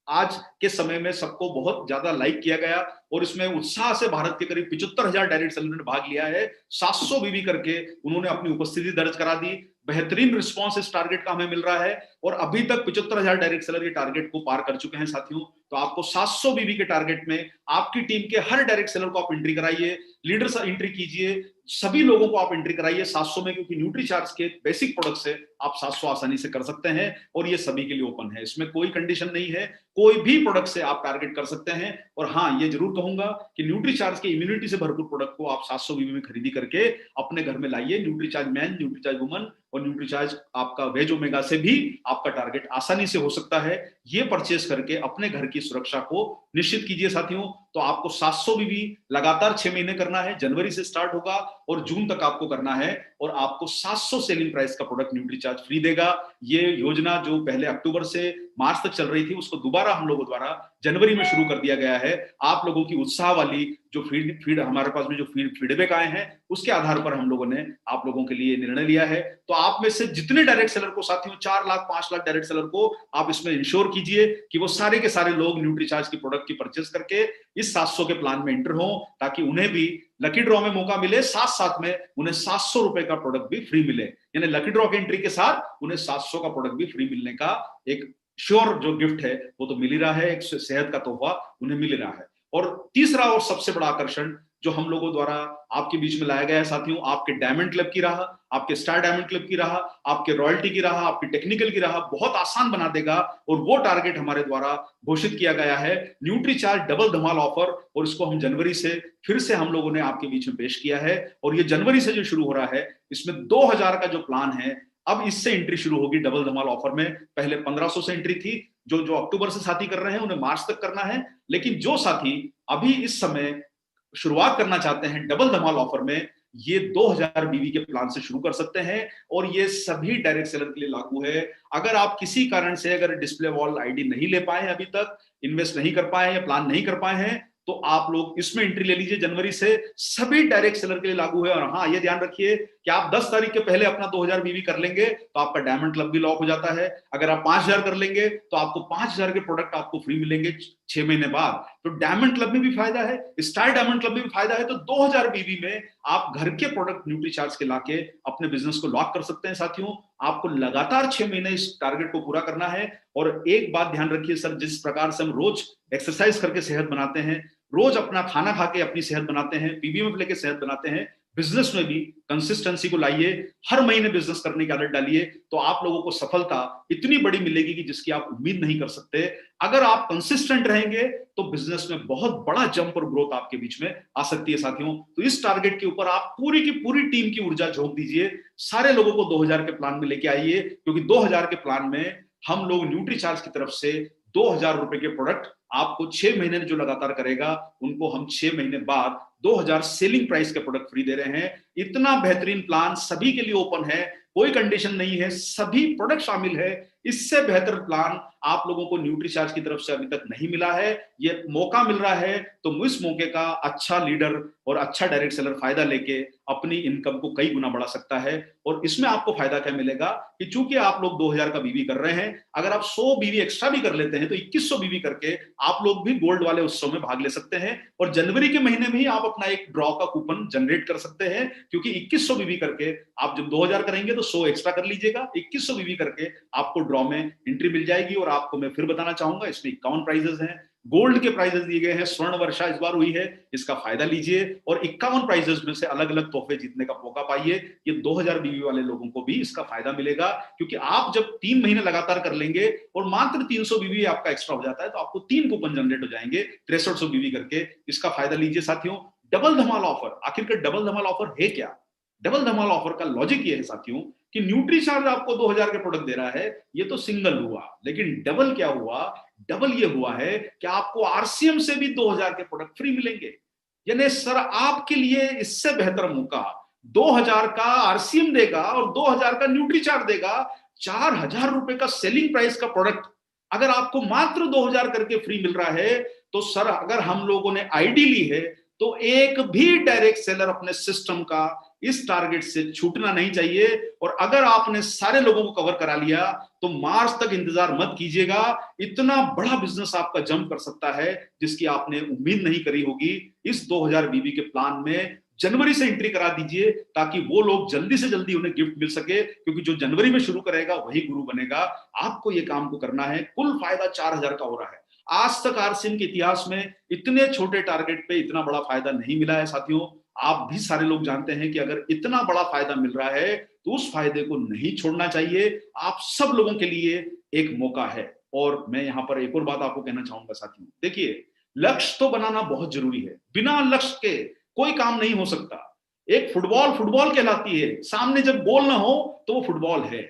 आज के समय में सबको बहुत ज्यादा लाइक किया गया और इसमें उत्साह से भारत के करीब 75,000 डायरेक्ट सेलर ने भाग लिया है। 700 बीवी करके उन्होंने अपनी उपस्थिति दर्ज करा दी। बेहतरीन रिस्पांस इस टारगेट का हमें मिल रहा है और अभी तक 75,000 डायरेक्ट सेलर के टारगेट को पार कर चुके हैं साथियों। तो आपको 700 बीवी के टारगेट में आपकी टीम के हर डायरेक्ट सेलर को आप एंट्री कराइए, लीडर्स एंट्री कीजिए, सभी लोगों को आप एंट्री कराइए 700 में, क्योंकि न्यूट्रीचार्ज के बेसिक प्रोडक्ट से आप 700 आसानी से कर सकते हैं और ये सभी के लिए ओपन है। इसमें कोई कंडीशन नहीं है, कोई भी प्रोडक्ट से आप टारगेट कर सकते हैं। और हाँ, ये जरूर कहूंगा कि न्यूट्रीचार्ज के इम्यूनिटी से भरपूर प्रोडक्ट को आप 700 बीवी में खरीदी करके अपने घर में लाइए। न्यूट्रीचार्ज मैन, न्यूट्रीचार्ज वुमन और न्यूट्रीचार्ज आपका वेज ओमेगा से भी आपका टारगेट आसानी से हो सकता है। ये परचेस करके अपने घर की सुरक्षा को निश्चित कीजिए साथियों। तो आपको 700 बीवी लगातार 6 महीने करना है, जनवरी से स्टार्ट होगा और जून तक आपको करना है और आपको 700 सेलिंग प्राइस का प्रोडक्ट न्यूट्रीचार्ज फ्री देगा। ये योजना जो पहले अक्टूबर से मार्च तक चल रही थी उसको दोबारा हम लोगों द्वारा जनवरी में शुरू कर दिया गया है। आप लोगों की उत्साह वाली जो फीड हमारे पास में जो फीडबैक आए हैं उसके आधार पर हम लोगों ने आप लोगों के लिए निर्णय लिया है। तो आप में से जितने डायरेक्ट सेलर को साथियों 4 लाख 5 लाख डायरेक्ट सेलर को आप इसमें इंश्योर कीजिए कि वो सारे के सारे लोग न्यूट्रीचार्ज की प्रोडक्ट की परचेस करके इस 700 के प्लान में एंटर हो, ताकि उन्हें भी लकी ड्रॉ में मौका मिले, साथ साथ में उन्हें 700 रुपए का प्रोडक्ट भी फ्री मिले। यानी लकी ड्रॉ की एंट्री के साथ उन्हें 700 का प्रोडक्ट भी फ्री मिलने का एक श्योर जो गिफ्ट है वो तो मिल ही रहा है, एक सेहत का तोहफा उन्हें मिल रहा है। और तीसरा और सबसे बड़ा आकर्षण जो हम लोगों द्वारा आपके बीच में लाया गया है साथियों, आपके डायमंड क्लब की राह, आपके स्टार डायमंड क्लब की राह, आपके रॉयल्टी की राह, आपकी टेक्निकल की राह बहुत आसान बना देगा। और वो टारगेट हमारे द्वारा घोषित किया गया है न्यूट्रीचार्ज डबल धमाल ऑफर, और इसको हम जनवरी से फिर से हम लोगों ने आपके बीच में पेश किया है। और ये जनवरी से जो शुरू हो रहा है इसमें 2000 का जो प्लान है, अब इससे एंट्री शुरू होगी डबल धमाल ऑफर में। पहले 1500 से एंट्री थी, जो अक्टूबर से साथी कर रहे हैं उन्हें मार्च तक करना है, लेकिन जो साथी अभी इस समय शुरुआत करना चाहते हैं डबल धमाल ऑफर में, ये 2000 बीवी के प्लान से शुरू कर सकते हैं। और ये सभी डायरेक्ट सेलर के लिए लागू है। अगर आप किसी कारण से अगर डिस्प्ले वॉल आईडी नहीं ले पाए अभी तक, इन्वेस्ट नहीं कर पाए या प्लान नहीं कर पाए हैं, तो आप लोग इसमें एंट्री ले लीजिए। जनवरी से सभी डायरेक्ट सेलर के लिए लागू है। और हाँ, ये ध्यान रखिए कि आप 10 तारीख के पहले अपना 2000 बीवी कर लेंगे तो आपका डायमंड क्लब भी लॉक हो जाता है। अगर आप 5000 कर लेंगे तो आपको 5000 के प्रोडक्ट आपको फ्री मिलेंगे 6 महीने बाद। तो डायमंड क्लब में भी फायदा है, स्टार डायमंड क्लब में भी फायदा है। तो 2000 बीवी में आप घर के प्रोडक्ट न्यूट्री चार्ज के लाके अपने बिजनेस को लॉक कर सकते हैं। साथियों, आपको लगातार 6 महीने इस टारगेट को पूरा करना है। और एक बात ध्यान रखिए सर, जिस प्रकार से हम रोज एक्सरसाइज करके सेहत बनाते हैं, रोज अपना खाना खा के अपनी सेहत बनाते हैं, पीबीएम लेके सेहत बनाते हैं, बिजनेस में भी कंसिस्टेंसी को लाइए, हर महीने बिजनेस करने की आदत डालिए, तो आप लोगों को सफलता इतनी बड़ी मिलेगी कि जिसकी आप उम्मीद नहीं कर सकते। अगर आप कंसिस्टेंट रहेंगे तो बिजनेस में बहुत बड़ा जंप और ग्रोथ आपके बीच में आ सकती है। साथियों, तो इस टारगेट के ऊपर आप पूरी की पूरी टीम की ऊर्जा झोंक दीजिए, सारे लोगों को 2000 के प्लान में लेके आइए, क्योंकि 2000 के प्लान में हम लोग न्यूट्री चार्ज की तरफ से 2000 रुपए के प्रोडक्ट आपको 6 महीने जो लगातार करेगा, उनको हम 6 महीने बाद 2000 सेलिंग प्राइस के प्रोडक्ट फ्री दे रहे हैं। इतना बेहतरीन प्लान सभी के लिए ओपन है, कोई कंडीशन नहीं है, सभी प्रोडक्ट शामिल है। इससे बेहतर प्लान आप लोगों को न्यूट्री चार्ज की तरफ से अभी तक नहीं मिला है। ये मौका मिल रहा है, तो इस मौके का अच्छा लीडर और अच्छा डायरेक्ट सेलर फायदा लेके अपनी इनकम को कई गुना बढ़ा सकता है। और इसमें आपको फायदा क्या मिलेगा कि चूंकि आप लोग 2000 का बीवी कर रहे हैं, अगर आप 100 बीवी एक्स्ट्रा भी कर लेते हैं तो 2100 बीवी करके आप लोग भी गोल्ड वाले उत्सव में भाग ले सकते हैं। और जनवरी के महीने में ही आप अपना एक ड्रॉ का कूपन जनरेट कर सकते हैं, क्योंकि 2100 बीवी करके आप जब 2000 करेंगे तो 100 एक्स्ट्रा कर लीजिएगा, 2100 बीवी करके आपको ड्रॉ में एंट्री मिल जाएगी। और आपको मैं फिर बताना चाहूंगा, इसमें 51 प्राइजेस हैं, गोल्ड के प्राइजेस दिए गए हैं, स्वर्ण वर्षा इस बार हुई है, इसका फायदा लीजिए। और 51 प्राइजेस में से अलग अलग तोहफे जीतने का मौका पाइए। ये 2000 बीवी वाले लोगों को भी इसका फायदा मिलेगा, क्योंकि आप जब 3 महीने लगातार कर लेंगे और मात्र 300 बीवी आपका एक्स्ट्रा हो जाता है, तो आपको 3 कूपन जनरेट हो जाएंगे 6300 बीवी करके। इसका फायदा लीजिए। साथियों, डबल धमाल ऑफर, आखिरकार डबल धमाल ऑफर है क्या? डबल धमाल ऑफर का लॉजिक ये है साथियों कि न्यूट्री चार्ज आपको 2000 के प्रोडक्ट दे रहा है, ये तो सिंगल हुआ, लेकिन डबल क्या हुआ? डबल ये हुआ है कि आपको आरसीएम से भी 2000 के प्रोडक्ट फ्री मिलेंगे। यानी सर, आपके लिए इससे बेहतर मौका 2000 का आरसीएम देगा और 2000 का न्यूट्री चार्ज देगा। 4000 रुपए का सेलिंग प्राइस का प्रोडक्ट अगर आपको मात्र 2000 करके फ्री मिल रहा है, तो सर अगर हम लोगों ने आईडी ली है तो एक भी डायरेक्ट सेलर अपने सिस्टम का इस टारगेट से छूटना नहीं चाहिए। और अगर आपने सारे लोगों को कवर करा लिया तो मार्च तक इंतजार मत कीजिएगा, इतना बड़ा बिजनेस आपका जंप कर सकता है जिसकी आपने उम्मीद नहीं करी होगी। इस 2000 बीबी के प्लान में जनवरी से एंट्री करा दीजिए, ताकि वो लोग जल्दी से जल्दी उन्हें गिफ्ट मिल सके, क्योंकि जो जनवरी में शुरू करेगा वही गुरु बनेगा। आपको ये काम को करना है। कुल फायदा 4000 का हो रहा है। आज तक आरसीएम के इतिहास में इतने छोटे टारगेट पे इतना बड़ा फायदा नहीं मिला है। साथियों, आप भी सारे लोग जानते हैं कि अगर इतना बड़ा फायदा मिल रहा है तो उस फायदे को नहीं छोड़ना चाहिए। आप सब लोगों के लिए एक मौका है। और मैं यहां पर एक और बात आपको कहना चाहूंगा साथियों, देखिए, लक्ष्य तो बनाना बहुत जरूरी है, बिना लक्ष्य के कोई काम नहीं हो सकता। एक फुटबॉल फुटबॉल कहलाती है, सामने जब गोल ना हो तो वो फुटबॉल है।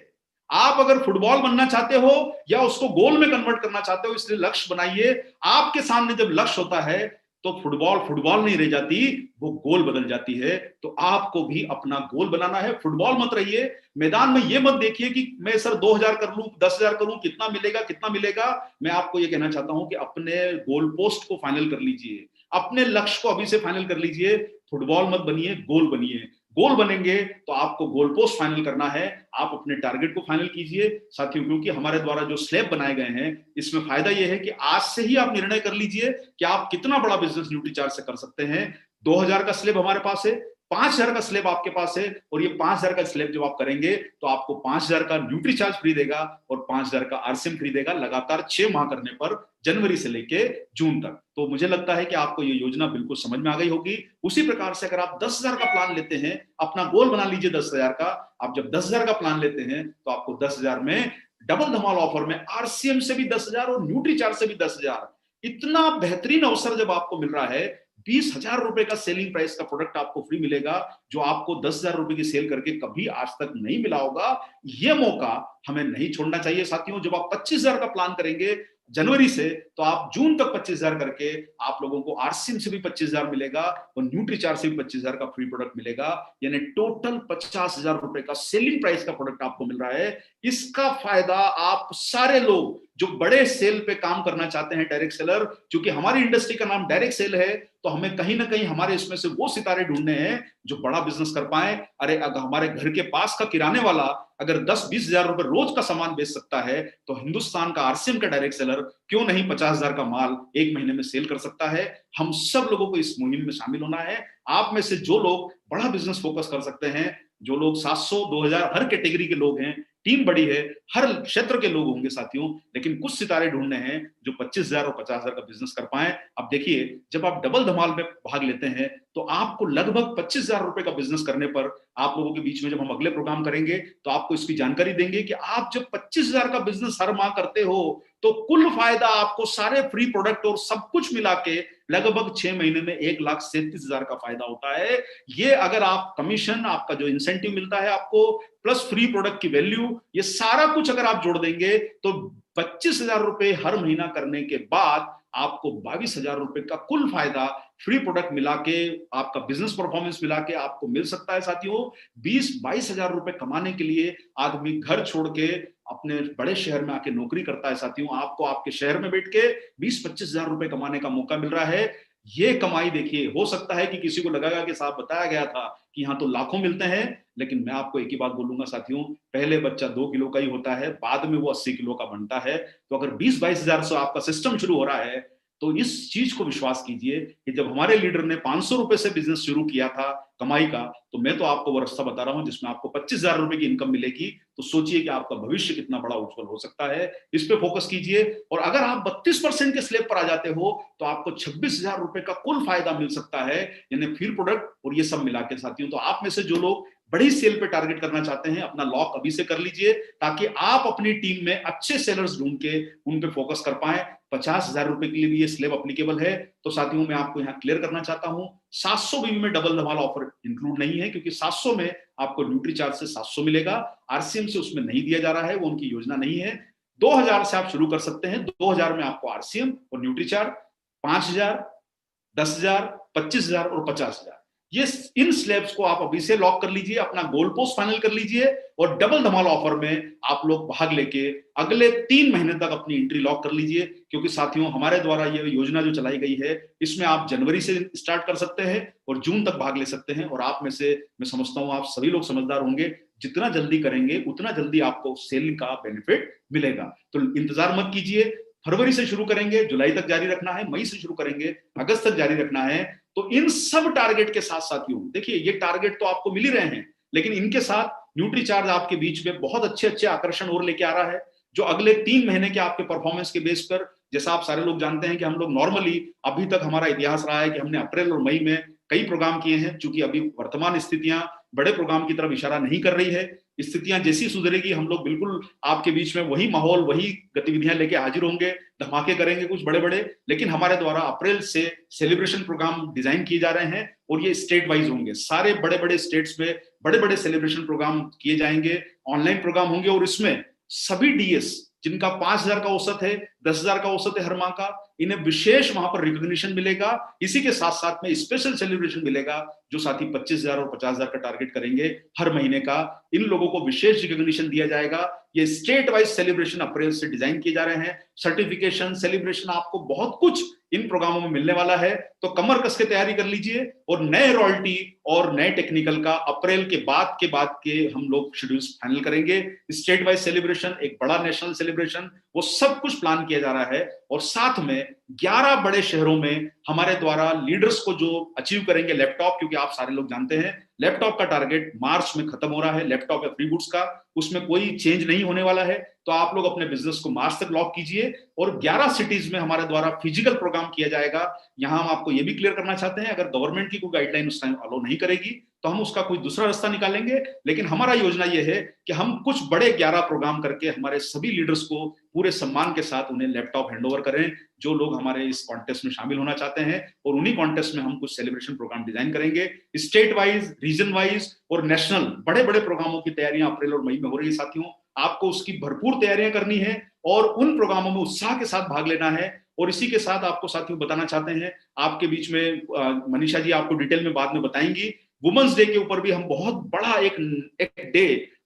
आप अगर फुटबॉल बनना चाहते हो या उसको गोल में कन्वर्ट करना चाहते हो, इसलिए लक्ष्य बनाइए। आपके सामने जब लक्ष्य होता है तो फुटबॉल फुटबॉल नहीं रह जाती, वो गोल बदल जाती है। तो आपको भी अपना गोल बनाना है। फुटबॉल मत रहिए मैदान में। ये मत देखिए कि मैं सर 2000 कर लूं, 10,000 करूं, कितना मिलेगा कितना मिलेगा। मैं आपको ये कहना चाहता हूं कि अपने गोल पोस्ट को फाइनल कर लीजिए, अपने लक्ष्य को अभी से फाइनल कर लीजिए। फुटबॉल मत बनिए, गोल बनिए। गोल बनेंगे तो आपको गोल पोस्ट फाइनल करना है, आप अपने टारगेट को फाइनल कीजिए साथियों। क्योंकि हमारे द्वारा जो स्लैब बनाए गए हैं, इसमें फायदा यह है कि आज से ही आप निर्णय कर लीजिए कि आप कितना बड़ा बिजनेस न्यूट्री चार्ज से कर सकते हैं। 2000 का स्लैब हमारे पास है, 5000 का स्लैब आपके पास है, और ये 5000 का स्लैब जब आप करेंगे तो आपको 5000 का न्यूट्री चार्ज फ्री देगा और 5000 का आरसीएम फ्री देगा, लगातार 6 माह करने पर, जनवरी से लेके जून तक। तो मुझे लगता है कि आपको ये योजना बिल्कुल समझ में आ गई होगी। उसी प्रकार से अगर आप 10,000 का प्लान लेते हैं, अपना गोल बना लीजिए 10,000 का। आप जब 10,000 का प्लान लेते हैं तो आपको 10,000 में डबल धमाल ऑफर में आरसीएम से भी 10,000 और न्यूट्री चार्ज से भी 10,000, इतना बेहतरीन अवसर जब आपको मिल रहा है। 20,000 रुपए का सेलिंग प्राइस का प्रोडक्ट आपको फ्री मिलेगा, जो आपको 10,000 रुपए की सेल करके कभी आज तक नहीं मिला होगा। यह मौका हमें नहीं छोड़ना चाहिए साथियों। जब आप 25,000 का प्लान करेंगे जनवरी से, तो आप जून तक 25,000 करके आप लोगों को आरसीएम से भी 25,000 मिलेगा और न्यूट्री चार्ज से भी 25,000 का फ्री प्रोडक्ट मिलेगा। यानी टोटल 50,000 रुपए का सेलिंग प्राइस का प्रोडक्ट आपको मिल रहा है। इसका फायदा आप सारे लोग जो बड़े सेल पे काम करना चाहते हैं, डायरेक्ट सेलर, क्योंकि हमारी इंडस्ट्री का नाम डायरेक्ट सेल है, तो हमें कहीं ना कहीं हमारे इसमें से वो सितारे ढूंढने हैं जो बड़ा बिजनेस कर पाए। अरे अगर हमारे घर के पास का किराने वाला अगर 10-20 हजार रुपए रोज का सामान बेच सकता है, तो हिंदुस्तान का आरसीएम का डायरेक्ट सेलर क्यों नहीं 50,000 का माल एक महीने में सेल कर सकता है। हम सब लोगों को इस मुहिम में शामिल होना है। आप में से जो लोग बड़ा बिजनेस फोकस कर सकते हैं, जो लोग 700, 2000 हर कैटेगरी के लोग हैं, टीम बड़ी है, हर क्षेत्र के लोग होंगे साथियों, लेकिन कुछ सितारे ढूंढने हैं जो 25,000 और 50,000 का बिजनेस कर पाए। अब देखिए, जब आप डबल धमाल में भाग लेते हैं तो आपको लगभग 25,000 रुपए का बिजनेस करने पर, आप लोगों के बीच में जब हम अगले प्रोग्राम करेंगे तो आपको इसकी जानकारी देंगे कि आप जब 25,000 का बिजनेस हर माह करते हो तो कुल फायदा आपको सारे फ्री प्रोडक्ट और सब कुछ मिला के लगभग 6 महीने में 1,37,000 का फायदा होता है। ये अगर आप कमीशन, आपका जो इंसेंटिव मिलता है आपको, प्लस फ्री प्रोडक्ट की वैल्यू, ये सारा कुछ अगर आप जोड़ देंगे तो 25,000 रुपए हर महीना करने के बाद आपको 22,000 रुपए का कुल फायदा फ्री प्रोडक्ट मिला के, आपका बिजनेस परफॉर्मेंस मिला के आपको मिल सकता है साथियों। 20-22,000 रुपए कमाने के लिए आदमी घर छोड़ के अपने बड़े शहर में आके नौकरी करता है साथियों। आपको आपके शहर में बैठ के 20-25,000 रुपए कमाने का मौका मिल रहा है। ये कमाई देखिए, हो सकता है कि किसी को लगेगा कि साहब बताया गया था कि यहाँ तो लाखों मिलते हैं, लेकिन मैं आपको एक ही बात बोलूंगा साथियों, पहले बच्चा 2 किलो का ही होता है, बाद में वो 80 किलो का बनता है। तो अगर 20-22,000 से आपका सिस्टम शुरू हो रहा है तो इस चीज को विश्वास कीजिए कि जब हमारे लीडर ने 500 रुपए से बिजनेस शुरू किया था कमाई का, तो मैं तो आपको वो रास्ता बता रहा हूं जिसमें आपको 25,000 रुपए की इनकम मिलेगी। तो सोचिए कि आपका भविष्य कितना बड़ा उज्जवल हो सकता है। इस पे फोकस कीजिए। और अगर आप 32% के स्लैब पर आ जाते हो तो आपको 26,000 रुपए का कुल फायदा मिल सकता है, यानी फिर प्रोडक्ट और ये सब मिला के साथियों। तो आप में से जो लोग बड़ी सेल पे टारगेट करना चाहते हैं, अपना लॉक अभी से कर लीजिए ताकि आप अपनी टीम में अच्छे सेलर्स ढूंढ के उन पे फोकस कर पाए। 50,000 रुपए के लिए भी ये स्लैब एप्लीकेबल है। तो साथियों, मैं आपको यहाँ क्लियर करना चाहता हूँ, 700 बीवी में डबल धमाल ऑफर इंक्लूड नहीं है, क्योंकि 700 में आपको न्यूट्री चार्ज से 700 मिलेगा, आरसीएम से उसमें नहीं दिया जा रहा है, वो उनकी योजना नहीं है। 2,000 से आप शुरू कर सकते हैं। 2,000 में आपको आरसीएम और न्यूट्री चार्ज, 5,000, 10,000, 25,000 और 50,000, ये इन स्लैब्स को आप अभी से लॉक कर लीजिए, अपना गोल पोस्ट फाइनल कर लीजिए और डबल धमाल ऑफर में आप लोग भाग लेके अगले 3 महीने तक अपनी एंट्री लॉक कर लीजिए। क्योंकि साथियों, हमारे द्वारा ये योजना जो चलाई गई है, इसमें आप जनवरी से स्टार्ट कर सकते हैं और जून तक भाग ले सकते हैं। और आप में से मैं समझता हूं आप सभी लोग समझदार होंगे, जितना जल्दी करेंगे उतना जल्दी आपको सेल का बेनिफिट मिलेगा। तो इंतजार मत कीजिए, फरवरी से शुरू करेंगे, जुलाई तक जारी रखना है, मई से शुरू करेंगे, अगस्त तक जारी रखना है। तो इन सब टारगेट के साथ साथियों, देखिए ये टारगेट तो आपको मिल ही रहे हैं, लेकिन इनके साथ न्यूट्री चार्ज आपके बीच में बहुत अच्छे अच्छे आकर्षण और लेके आ रहा है, जो अगले 3 महीने के आपके परफॉर्मेंस के बेस पर, जैसा आप सारे लोग जानते हैं कि हम लोग नॉर्मली अभी तक हमारा इतिहास रहा है कि हमने अप्रैल और मई में कई प्रोग्राम किए हैं। चूंकि अभी वर्तमान स्थितियां बड़े प्रोग्राम की तरफ इशारा नहीं कर रही है, स्थितियां जैसी सुधरेगी हम लोग बिल्कुल आपके बीच में वही माहौल, वही गतिविधियां लेके हाजिर होंगे, धमाके करेंगे कुछ बड़े बड़े। लेकिन हमारे द्वारा अप्रैल से सेलिब्रेशन प्रोग्राम डिजाइन किए जा रहे हैं और ये स्टेट वाइज होंगे। सारे बड़े बड़े स्टेट्स में बड़े बड़े सेलिब्रेशन प्रोग्राम किए जाएंगे, ऑनलाइन प्रोग्राम होंगे और इसमें सभी डीएस जिनका 5,000 का औसत है, 10,000 का औसत है हर माह का, इन्हें विशेष वहां पर रिकॉग्निशन मिलेगा। इसी के साथ साथ में स्पेशल सेलिब्रेशन मिलेगा। जो साथी 25,000 और 50,000 का टारगेट करेंगे हर महीने का, इन लोगों को विशेष रिकॉग्निशन दिया जाएगा। ये स्टेट वाइज सेलिब्रेशन अप्रैल से डिजाइन किए जा रहे हैं। सर्टिफिकेशन, सेलिब्रेशन, आपको बहुत कुछ इन प्रोग्रामों में मिलने वाला है। तो कमर कस के तैयारी कर लीजिए और नए रॉयल्टी और नए टेक्निकल का अप्रैल के बाद के हम लोग शेड्यूल्स फाइनल करेंगे। स्टेट वाइज सेलिब्रेशन, एक बड़ा नेशनल सेलिब्रेशन, वो सब कुछ प्लान किया जा रहा है। और साथ में 11 बड़े शहरों में हमारे द्वारा लीडर्स को जो अचीव करेंगे लैपटॉप, क्योंकि आप सारे लोग जानते हैं लैपटॉप का टारगेट मार्च में खत्म हो रहा है, लैपटॉप या फ्री गुड्स का, उसमें कोई चेंज नहीं होने वाला है। तो आप लोग अपने बिजनेस को मार्च तक लॉक कीजिए। और 11 सिटीज में हमारे द्वारा फिजिकल प्रोग्राम किया जाएगा। यहां हम आपको यह भी क्लियर करना चाहते हैं, अगर गवर्नमेंट की कोई गाइडलाइन उस टाइम अलो नहीं करेगी तो हम उसका कोई दूसरा रास्ता निकालेंगे। लेकिन हमारा योजना यह है कि हम कुछ बड़े 11 प्रोग्राम करके हमारे सभी लीडर्स को पूरे सम्मान के साथ उन्हें लैपटॉप हैंडओवर करें, जो लोग हमारे इस कॉन्टेस्ट में शामिल होना चाहते हैं। और उन्हीं कॉन्टेस्ट में हम कुछ सेलिब्रेशन प्रोग्राम डिजाइन करेंगे। स्टेट वाइज, रीजन वाइज और नेशनल बड़े बड़े प्रोग्रामों की तैयारियां अप्रैल और मई में हो रही है साथियों। आपको उसकी भरपूर तैयारियां करनी है और उन प्रोग्रामों में उत्साह के साथ भाग लेना है। और इसी के साथ आपको साथियों बताना चाहते हैं, आपके बीच में मनीषा जी आपको डिटेल में बाद में बताएंगी, वुमेन्स डे के ऊपर भी हम बहुत बड़ा एक डे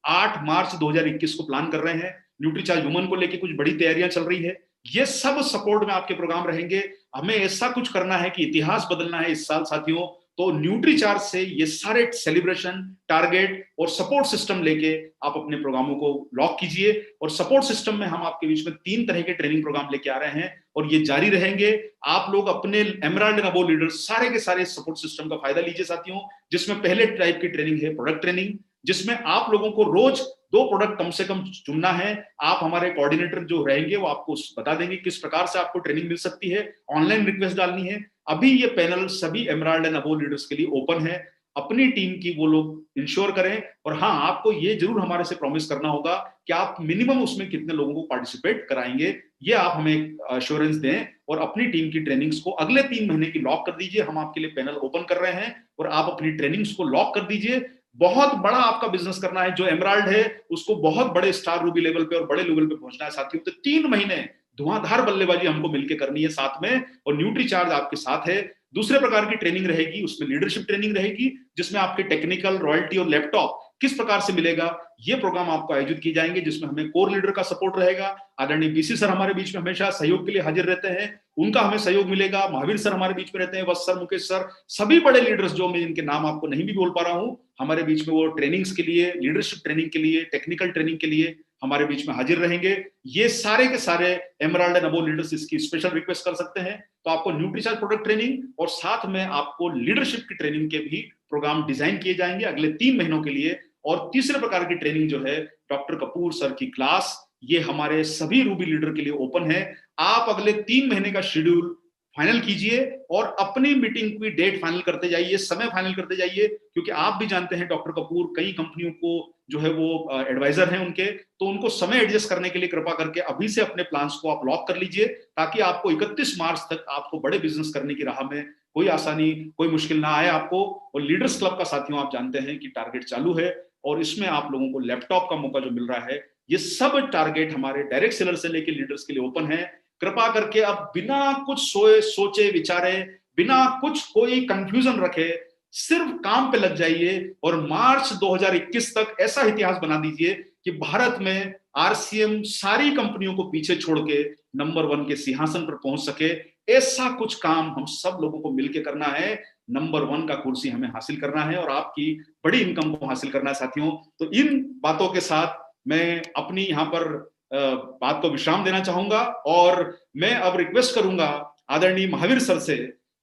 8 मार्च 2021 को प्लान कर रहे हैं। न्यूट्रीचार्ज वुमन को लेके कुछ बड़ी तैयारियां चल रही है। ये सब सपोर्ट में आपके प्रोग्राम रहेंगे। हमें ऐसा कुछ करना है कि इतिहास बदलना है इस साल साथियों। तो न्यूट्रीचार्ज से ये सारे सेलिब्रेशन, टारगेट और सपोर्ट सिस्टम लेके आप अपने प्रोग्रामों को लॉक कीजिए। और सपोर्ट सिस्टम में हम आपके बीच में 3 तरह के ट्रेनिंग प्रोग्राम लेके आ रहे हैं और ये जारी रहेंगे। आप लोग अपने एमराल्ड एंड अबोव लीडर्स सारे के सारे सपोर्ट सिस्टम का फायदा लीजिए साथियों, जिसमें पहले टाइप की ट्रेनिंग है प्रोडक्ट ट्रेनिंग, जिसमें आप लोगों को रोज 2 प्रोडक्ट कम से कम चुनना है। आप हमारे कोऑर्डिनेटर जो रहेंगे वो आपको बता देंगे किस प्रकार से आपको ट्रेनिंग मिल सकती है। ऑनलाइन रिक्वेस्ट डालनी है। अभी ये पैनल सभी एमराल्ड एंड अबोव लीडर्स के लिए ओपन है। अपनी टीम की वो लोग इंश्योर करें। और हाँ, आपको ये जरूर हमारे से प्रॉमिस करना होगा कि आप मिनिमम उसमें कितने लोगों को पार्टिसिपेट कराएंगे, ये आप हमें अश्योरेंस दें। और अपनी टीम की ट्रेनिंग्स को अगले 3 महीने की लॉक कर दीजिए। हम आपके लिए पैनल ओपन कर रहे हैं और आप अपनी ट्रेनिंग्स को लॉक कर दीजिए। बहुत बड़ा आपका बिजनेस करना है। जो एमराल्ड है उसको बहुत बड़े स्टार रूबी लेवल पे और बड़े लेवल पे पहुंचना है साथियों। तो 3 महीने धुआंधार बल्लेबाजी हमको मिलकर करनी है साथ में, और न्यूट्रीचार्ज आपके साथ है। दूसरे प्रकार की ट्रेनिंग रहेगी, उसमें लीडरशिप ट्रेनिंग रहेगी, जिसमें आपके टेक्निकल, रॉयल्टी और लैपटॉप किस प्रकार से मिलेगा, ये प्रोग्राम आपको आयोजित किए जाएंगे, जिसमें हमें कोर लीडर का सपोर्ट रहेगा। आदरणीय बीसी सर हमारे बीच में हमेशा सहयोग के लिए हाजिर रहते हैं, उनका हमें सहयोग मिलेगा। महावीर सर हमारे बीच में रहते हैं, वत्स सर, मुकेश सर, सभी बड़े लीडर्स जो मैं इनके नाम आपको नहीं भी बोल पा रहा हूं, हमारे बीच में वो ट्रेनिंग्स के लिए, लीडरशिप ट्रेनिंग के लिए, टेक्निकल ट्रेनिंग के लिए हमारे बीच में हाजिर रहेंगे। ये सारे के सारे एमराल्ड एंड अबोव लीडर्स इसकी स्पेशल रिक्वेस्ट कर सकते हैं। तो आपको न्यूट्रीचार्ज प्रोडक्ट ट्रेनिंग और साथ में आपको लीडरशिप की ट्रेनिंग के भी प्रोग्राम डिजाइन किए जाएंगे अगले 3 महीनों के लिए। और तीसरे प्रकार की ट्रेनिंग जो है डॉक्टर कपूर सर की क्लास, ये हमारे सभी रूबी लीडर के लिए ओपन है। आप अगले 3 महीने का शेड्यूल फाइनल कीजिए और अपनी मीटिंग की डेट फाइनल करते जाइए, समय फाइनल करते जाइए, क्योंकि आप भी जानते हैं डॉक्टर कपूर कई कंपनियों को जो है वो एडवाइजर हैं उनके, तो उनको समय एडजस्ट करने के लिए कृपा करके अभी से अपने प्लान्स को आप लॉक कर लीजिए, ताकि आपको 31 मार्च तक आपको बड़े बिजनेस करने की राह में कोई आसानी, कोई मुश्किल ना आए आपको। और लीडर्स क्लब का साथियों आप जानते हैं कि टारगेट चालू है और इसमें आप लोगों को लैपटॉप का मौका जो मिल रहा है, ये सब टारगेट हमारे डायरेक्ट सेलर से लेकर लीडर्स के लिए ओपन है। कृपा करके अब बिना कुछ सोचे विचारे, बिना कुछ कोई कंफ्यूजन रखे, सिर्फ काम पे लग जाइए और मार्च 2021 तक ऐसा इतिहास बना दीजिए कि भारत में आरसीएम सारी कंपनियों को पीछे छोड़ के नंबर 1 के सिंहासन पर पहुंच सके। ऐसा कुछ काम हम सब लोगों को मिलकर करना है। नंबर 1 का कुर्सी हमें हासिल करना है और आपकी बड़ी इनकम को हासिल करना है साथियों। तो इन बातों के साथ मैं अपनी यहाँ पर बात को विश्राम देना चाहूंगा और मैं अब रिक्वेस्ट करूंगा आदरणीय महावीर सर से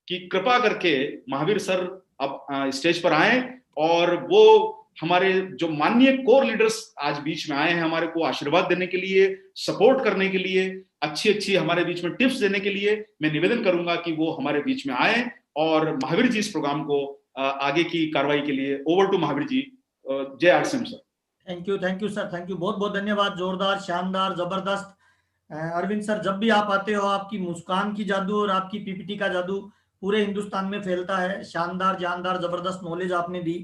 कि कृपा करके महावीर सर अब स्टेज पर आए और वो हमारे जो माननीय कोर लीडर्स आज बीच में आए हैं हमारे को आशीर्वाद देने के लिए, सपोर्ट करने के लिए, अच्छी हमारे बीच में टिप्स देने के लिए मैं निवेदन करूंगा कि वो हमारे बीच में आए और महावीर जी इस प्रोग्राम को आगे की कार्रवाई के लिए ओवर टू महावीर जी। जय RCM sir. Thank you sir, thank you, बहुत बहुत धन्यवाद। जोरदार, शानदार, जबरदस्त। अरविंद सर, जब भी आप आते हो आपकी मुस्कान की जादू और आपकी पीपीटी का जादू पूरे हिंदुस्तान में फैलता है। शानदार, जानदार, जबरदस्त नॉलेज आपने दी।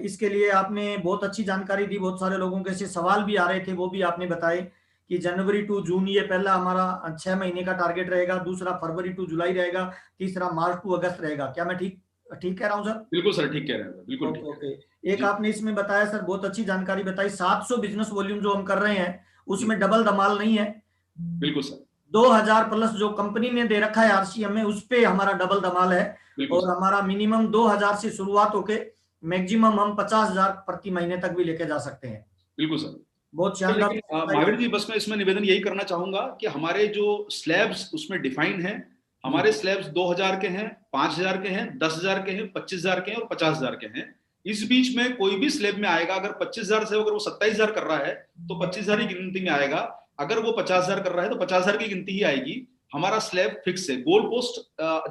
इसके लिए आपने बहुत अच्छी जानकारी दी। बहुत सारे लोगों के ऐसे सवाल भी आ रहे थे, वो भी आपने बताए कि जनवरी टू जून ये पहला हमारा 6 महीने का टारगेट रहेगा, दूसरा फरवरी टू जुलाई रहेगा, तीसरा मार्च टू अगस्त रहेगा। क्या मैं ठीक कह रहा हूँ सर? बिल्कुल सर, ठीक कह रहे हैं, बिल्कुल ठीक। ओके। एक आपने इसमें बताया सर, बहुत अच्छी जानकारी बताई, 700 बिजनेस वॉल्यूम जो हम कर रहे हैं उसमें डबल धमाल नहीं है। बिल्कुल सर। 2000 प्लस जो कंपनी ने दे रखा है आरसीएम में, उस पे हमारा डबल धमाल है और हमारा मिनिमम 2000 से शुरुआत होके मैक्सिमम हम 50,000 प्रति महीने तक भी लेके जा सकते हैं। बिल्कुल सर, बहुत शानदार। महावीर जी, बस मैं इसमें निवेदन यही करना चाहूंगा कि हमारे जो स्लैब्स उसमें डिफाइन है, हमारे स्लैब्स 2000 के हैं, 5000 के हैं, 10,000 के हैं, 25,000 के हैं और 50,000 के हैं। इस बीच में कोई भी स्लैब में आएगा, अगर 25,000 से अगर वो 27,000 कर रहा है तो 25,000 ही गिनती में आएगा। अगर वो 50,000 कर रहा है तो 50,000 की गिनती ही आएगी। हमारा स्लैब फिक्स है। गोल पोस्ट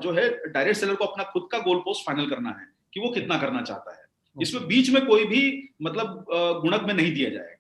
जो है डायरेक्ट सेलर को अपना खुद का गोल पोस्ट फाइनल करना है कि वो कितना करना चाहता है। इसमें बीच में कोई भी मतलब गुणक में नहीं दिया जाएगा।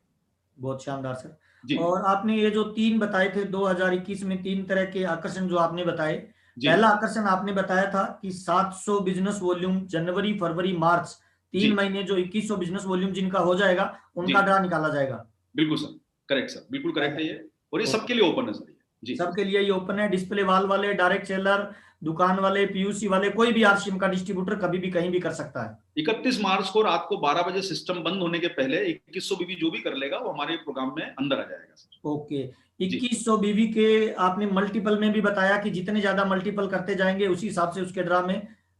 बहुत शानदार सर। और आपने ये जो 3 बताए थे 2021 में 3 तरह के आकर्षण जो आपने बताए, पहला आकर्षण आपने बताया था कि 700 बिजनेस वॉल्यूम जनवरी, फरवरी, मार्च 3 महीने जो 2100 बिजनेस वॉल्यूम जिनका हो जाएगा उनका ड्रा निकाला जाएगा। बिल्कुल सर, करेक्ट सर, बिल्कुल करेक्ट है ये, और ये सबके लिए ओपन है सर। जी सबके लिए ये ओपन है। डिस्प्ले वाल वाले, डायरेक्ट सेलर, दुकान वाले, पीयूसी वाले, कोई भी आरसीएम का डिस्ट्रीब्यूटर कभी भी कहीं भी कर सकता है। 31 मार्च को रात को 12 बजे सिस्टम बंद होने के पहले 2100 बीबी जो भी कर लेगा वो हमारे प्रोग्राम में अंदर आ जाएगा सर। ओके, जी 2100 बीबी के आपने मल्टीपल में भी बताया कि जितने ज्यादा मल्टीपल करते जाएंगे उसी हिसाब से उसके ड्रा में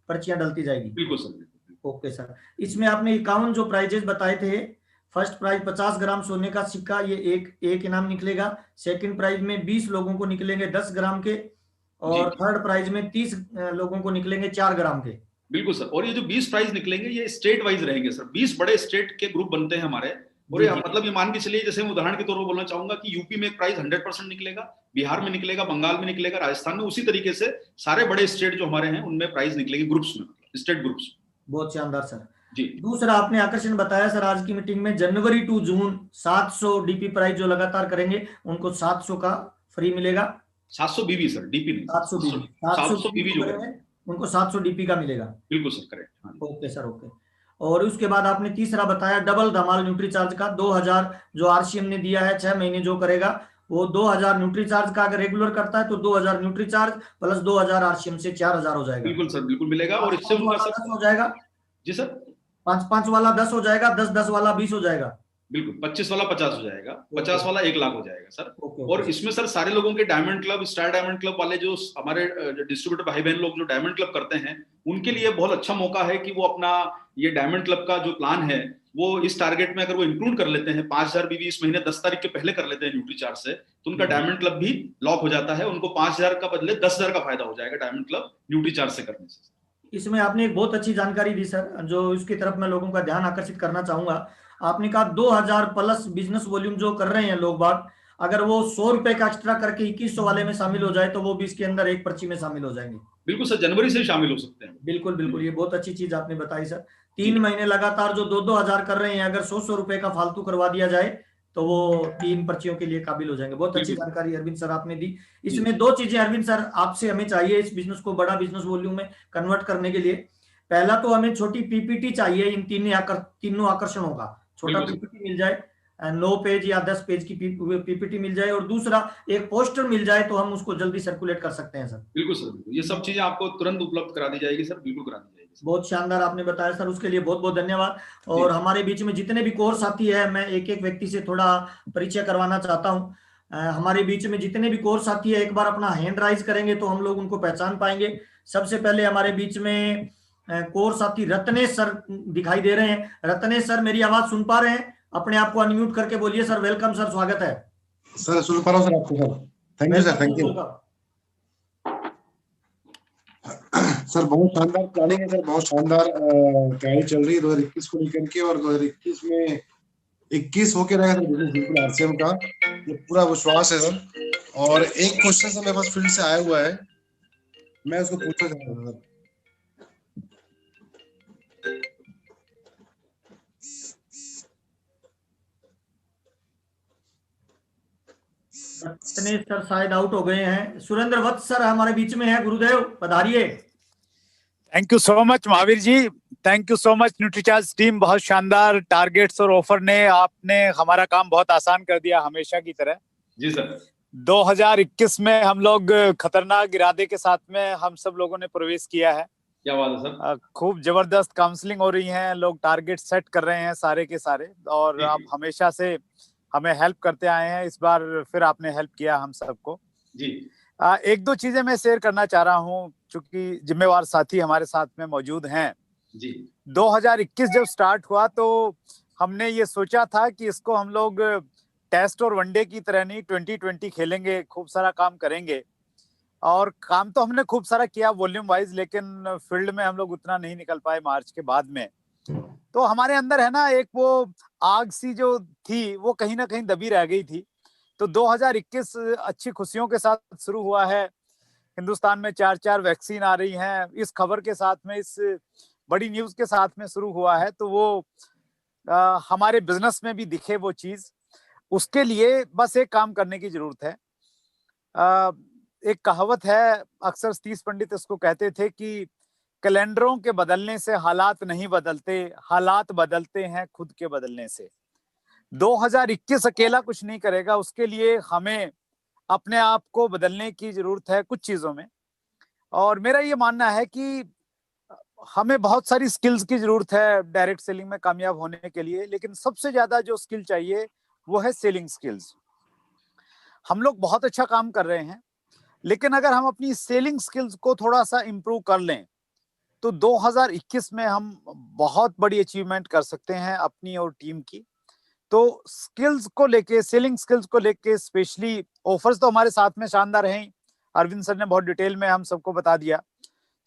पर्चियां डलती जाएगी। बिल्कुल सर, बिल्कुल। ओके सर, इसमें आपने 51 जो प्राइजेस बताए थे, फर्स्ट प्राइज 50 ग्राम सोने का सिक्का, ये एक इनाम निकलेगा। सेकंड प्राइज में 20 लोगों को निकलेंगे 10 ग्राम के, और जी थर्ड प्राइज में 30 लोगों को निकलेंगे 4 ग्राम के। बिल्कुल सर। और ये जो 20 प्राइज निकलेंगे ये स्टेट वाइज रहेंगे सर। 20 बड़े स्टेट के ग्रुप बनते हैं हमारे। और जी ये जी मतलब ये मान के चलिए, जैसे मैं उदाहरण के तौर पर बोलना चाहूंगा कि यूपी में एक प्राइज 100% निकलेगा, बिहार में निकलेगा, बंगाल में निकलेगा, राजस्थान में, उसी तरीके से सारे बड़े स्टेट जो हमारे हैं उनमें प्राइज निकलेंगे ग्रुप्स में, स्टेट ग्रुप्स। बहुत शानदार सर। जी दूसरा आपने आकर्षण बताया सर आज की मीटिंग में, जनवरी टू जून 700 डीपी प्राइज जो लगातार करेंगे उनको 700 का फ्री मिलेगा। 700 बीबी सर, डीपी नहीं, 700 बीबी, 700 बीबी जो करेंगे उनको 700 डीपी का मिलेगा। बिल्कुल सर, करेक्ट। हाँ ओके सर, ओके। और उसके बाद आपने तीसरा बताया डबल धमाल न्यूट्री चार्ज का, 2000 जो आरसीएम ने दिया है 6 महीने जो करेगा वो 2000 न्यूट्री चार्ज का, अगर रेगुलर करता है तो 2000 न्यूट्री चार्ज प्लस 2000 आरसीएम से 4000 हो जाएगा। बिल्कुल सर, बिल्कुल मिलेगा। और इससे उनका सर 10 हो जाएगा। जी सर, 5 वाला 10 हो जाएगा, 10 वाला 20 हो जाएगा। बिल्कुल 25 वाला 50 हो जाएगा, 50 वाला 1 लाख हो जाएगा सर। ओके, और इसमें सर सारे लोगों के diamond club, star diamond club वाले जो हमारे डिस्ट्रीब्यूटर भाई बहन लोग जो डायमंड क्लब करते हैं उनके लिए बहुत अच्छा मौका है कि वो अपना ये डायमंड क्लब का जो प्लान है वो इस टारगेट में अगर वो इंक्लूड कर लेते हैं, 5000 बीबी इस महीने 10 तारीख के पहले कर लेते हैं न्यूट्री चार्ज से, तो उनका डायमंड क्लब भी लॉक हो जाता है। उनको 5000 का बदले 10,000 का फायदा हो जाएगा डायमंड क्लब न्यूट्री चार्ज से करने से। इसमें आपने एक बहुत अच्छी जानकारी दी सर, जो इसकी तरफ मैं लोगों का ध्यान आकर्षित करना चाहूंगा। आपने कहा 2000 प्लस बिजनेस वॉल्यूम जो कर रहे हैं लोग बाग, अगर वो 100 रुपए का एक्स्ट्रा करके 2100 वाले में शामिल हो जाए तो वो भी इसके अंदर एक पर्ची में शामिल हो जाएंगे। बिल्कुल सर, जनवरी से शामिल हो सकते हैं। बिल्कुल बिल्कुल, ये बहुत अच्छी चीज आपने बताई सर। 3 महीने लगातार जो 2-2 हजार कर रहे हैं, अगर 100 रुपए का फालतू करवा दिया जाए तो वो 3 पर्चियों के लिए काबिल हो जाएंगे। बहुत अच्छी जानकारी अरविंद सर आपने दी। इसमें 2 चीजें अरविंद सर आपसे हमें चाहिए इस बिजनेस को बड़ा बिजनेस वॉल्यूम में कन्वर्ट करने के लिए। पहला तो हमें छोटी पीपीटी चाहिए इन तीनों आकर्षणों का, छोटा पीपीटी मिल जाए, 9 पेज या 10 पेज की पीपीटी मिल जाए, और दूसरा एक पोस्टर मिल जाए तो हम उसको जल्दी सर्कुलेट कर सकते हैं सर। बिल्कुल सर, बिल्कुल। ये सब चीजें आपको तुरंत उपलब्ध करा दी जाएगी सर, बिल्कुल करा दी जाएगी। बहुत शानदार आपने बताया सर, उसके लिए बहुत बहुत धन्यवाद। और हमारे बीच में जितने भी कोर्स साथी है, मैं एक एक व्यक्ति से थोड़ा परिचय करवाना चाहता हूँ। हमारे बीच में जितने भी कोर्स साथी है एक बार अपना हैंड राइज करेंगे तो हम लोग उनको पहचान पाएंगे। सबसे पहले हमारे बीच में कोर्स साथी रत्नेश सर दिखाई दे रहे हैं। रत्नेश सर मेरी आवाज सुन पा रहे हैं? अपने आप को अनम्यूट करके बोलिए सर। वेलकम सर, स्वागत है सर। सुन पा रहा हूँ सर आपको sir. Thank you sir, thank you sir. बहुत शानदार प्लानिंग है सर, बहुत शानदार तैयारी चल रही है 2021 को लेकर के, और 2021 में 21 होके रहेगा सर बिल्कुल आरसीएम का, ये पूरा विश्वास है सर। और एक क्वेश्चन सर मेरे पास फील्ड से आया हुआ है, मैं उसको पूछना चाहता हूँ सर। रत्नेश सर शायद आउट हो गए हैं। सुरेंद्र वत्स सर हमारे बीच में है, गुरुदेव पधारिए। Thank you so much Mahavir ji, thank you so much Nutricharge team. बहुत शानदार टारगेट्स और ऑफर ने आपने हमारा काम बहुत आसान कर दिया हमेशा की तरह। जी सर। 2021 में हम लोग खतरनाक इरादे के साथ में हम सब लोगों ने प्रवेश किया है। क्या बात है सर। खूब जबरदस्त काउंसलिंग हो रही है, लोग टारगेट सेट कर रहे हैं सारे के सारे, और आप हमेशा से हमें हेल्प करते आए हैं। इस बार फिर आपने हेल्प किया हम सबको जी। 1-2 चीजें मैं शेयर करना चाह रहा हूँ, चूंकि जिम्मेवार साथी हमारे साथ में मौजूद हैं जी। 2021 जब स्टार्ट हुआ तो हमने ये सोचा था कि इसको हम लोग टेस्ट और वनडे की तरह नहीं 2020 खेलेंगे, खूब सारा काम करेंगे। और काम तो हमने खूब सारा किया वॉल्यूम वाइज, लेकिन फील्ड में हम लोग उतना नहीं निकल पाए मार्च के बाद में। तो हमारे अंदर है ना एक वो आग सी जो थी वो कहीं ना कहीं दबी रह गई थी। तो 2021 अच्छी खुशियों के साथ शुरू हुआ है। हिंदुस्तान में 4 वैक्सीन आ रही हैं, इस खबर के साथ में, इस बड़ी न्यूज के साथ में शुरू हुआ है। तो वो हमारे बिजनेस में भी दिखे वो चीज। उसके लिए बस एक काम करने की जरूरत है। एक कहावत है, अक्सर सतीश पंडित इसको कहते थे कि कैलेंडरों के बदलने से हालात नहीं बदलते, हालात बदलते हैं खुद के बदलने से। 2021 अकेला कुछ नहीं करेगा, उसके लिए हमें अपने आप को बदलने की जरूरत है कुछ चीजों में। और मेरा ये मानना है कि हमें बहुत सारी स्किल्स की जरूरत है डायरेक्ट सेलिंग में कामयाब होने के लिए, लेकिन सबसे ज्यादा जो स्किल चाहिए वो है सेलिंग स्किल्स। हम लोग बहुत अच्छा काम कर रहे हैं, लेकिन अगर हम अपनी सेलिंग स्किल्स को थोड़ा सा इंप्रूव कर लें तो 2021 में हम बहुत बड़ी अचीवमेंट कर सकते हैं अपनी और टीम की। तो स्किल्स को लेके, सेलिंग स्किल्स को लेके स्पेशली, ऑफर्स तो हमारे साथ में शानदार हैं, अरविंद सर ने बहुत डिटेल में हम सबको बता दिया।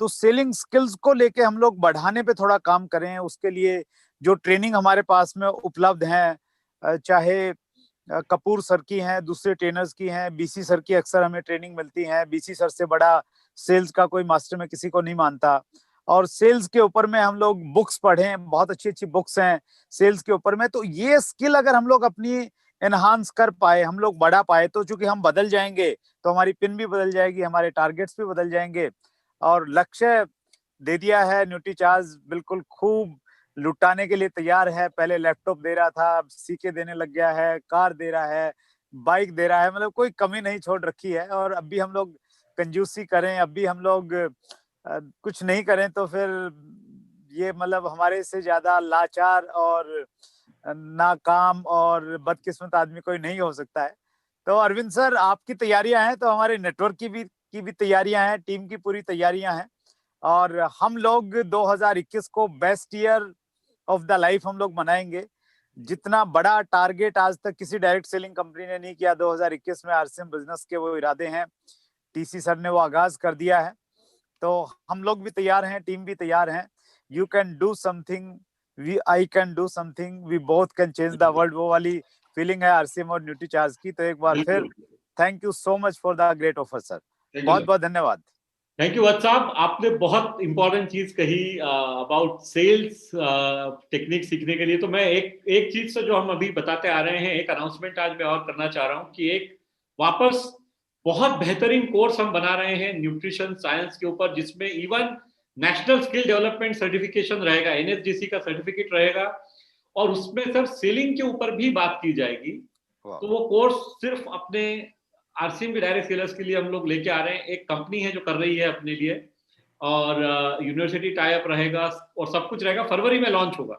तो सेलिंग स्किल्स को लेके हम लोग बढ़ाने पे थोड़ा काम करें। उसके लिए जो ट्रेनिंग हमारे पास में उपलब्ध है, चाहे कपूर सर की हैं, दूसरे ट्रेनर्स की हैं, बीसी सर की अक्सर हमें ट्रेनिंग मिलती है। बीसी सर से बड़ा सेल्स का कोई मास्टर मैं किसी को नहीं मानता। और सेल्स के ऊपर में हम लोग बुक्स पढ़ें, बहुत अच्छी अच्छी बुक्स हैं सेल्स के ऊपर में। तो ये स्किल अगर हम लोग अपनी एनहांस कर पाए, हम लोग बढ़ा पाए, तो चूंकि हम बदल जाएंगे तो हमारी पिन भी बदल जाएगी, हमारे टारगेट्स भी बदल जाएंगे। और लक्ष्य दे दिया है, न्यूट्रीचार्ज बिल्कुल खूब लुटाने के लिए तैयार है। पहले लैपटॉप दे रहा था, अब सीके देने लग गया है, कार दे रहा है, बाइक दे रहा है, मतलब कोई कमी नहीं छोड़ रखी है। और अब भी हम लोग कंजूसी करें, अब भी हम लोग कुछ नहीं करें तो फिर ये मतलब हमारे से ज्यादा लाचार और नाकाम और बदकिस्मत आदमी कोई नहीं हो सकता है। तो अरविंद सर, आपकी तैयारियां हैं तो हमारे नेटवर्क की भी तैयारियां हैं, टीम की पूरी तैयारियां हैं। और हम लोग 2021 को best year of the life हम लोग मनाएंगे। जितना बड़ा टारगेट आज तक किसी डायरेक्ट सेलिंग कंपनी ने नहीं किया, 2021 में आरसीएम बिजनेस के वो इरादे हैं, टीसी सर ने वो आगाज कर दिया है। तो हम लोग भी तैयार हैं, टीम भी तैयार हैं। You can do something, I can do something, we both can change the world, वो वाली फीलिंग है आरसीएम और न्यूट्रीचार्ज की। तो एक बार फिर thank you so much for the great offer sir, बहुत बहुत धन्यवाद। थैंक यू वत्स साहब, आपने बहुत इंपॉर्टेंट चीज कही अबाउट सेल्स टेक्निक सीखने के लिए। तो मैं एक चीज से जो हम अभी बताते आ रहे हैं, एक अनाउंसमेंट आज मैं और करना चाह रहा हूँ कि एक वापस बहुत बेहतरीन कोर्स हम बना रहे हैं न्यूट्रिशन साइंस के ऊपर, जिसमें even national skill development certification रहेगा, एनएसडीसी का सर्टिफिकेट रहेगा, और उसमें सर सेलिंग के ऊपर भी बात की जाएगी। तो वो कोर्स सिर्फ अपने आरसीएम के डायरेक्ट सेलर्स के लिए हम लोग लेके आ रहे हैं। एक कंपनी है जो कर रही है अपने लिए, और यूनिवर्सिटी टाई अप रहेगा और सब कुछ रहेगा, फरवरी में लॉन्च होगा।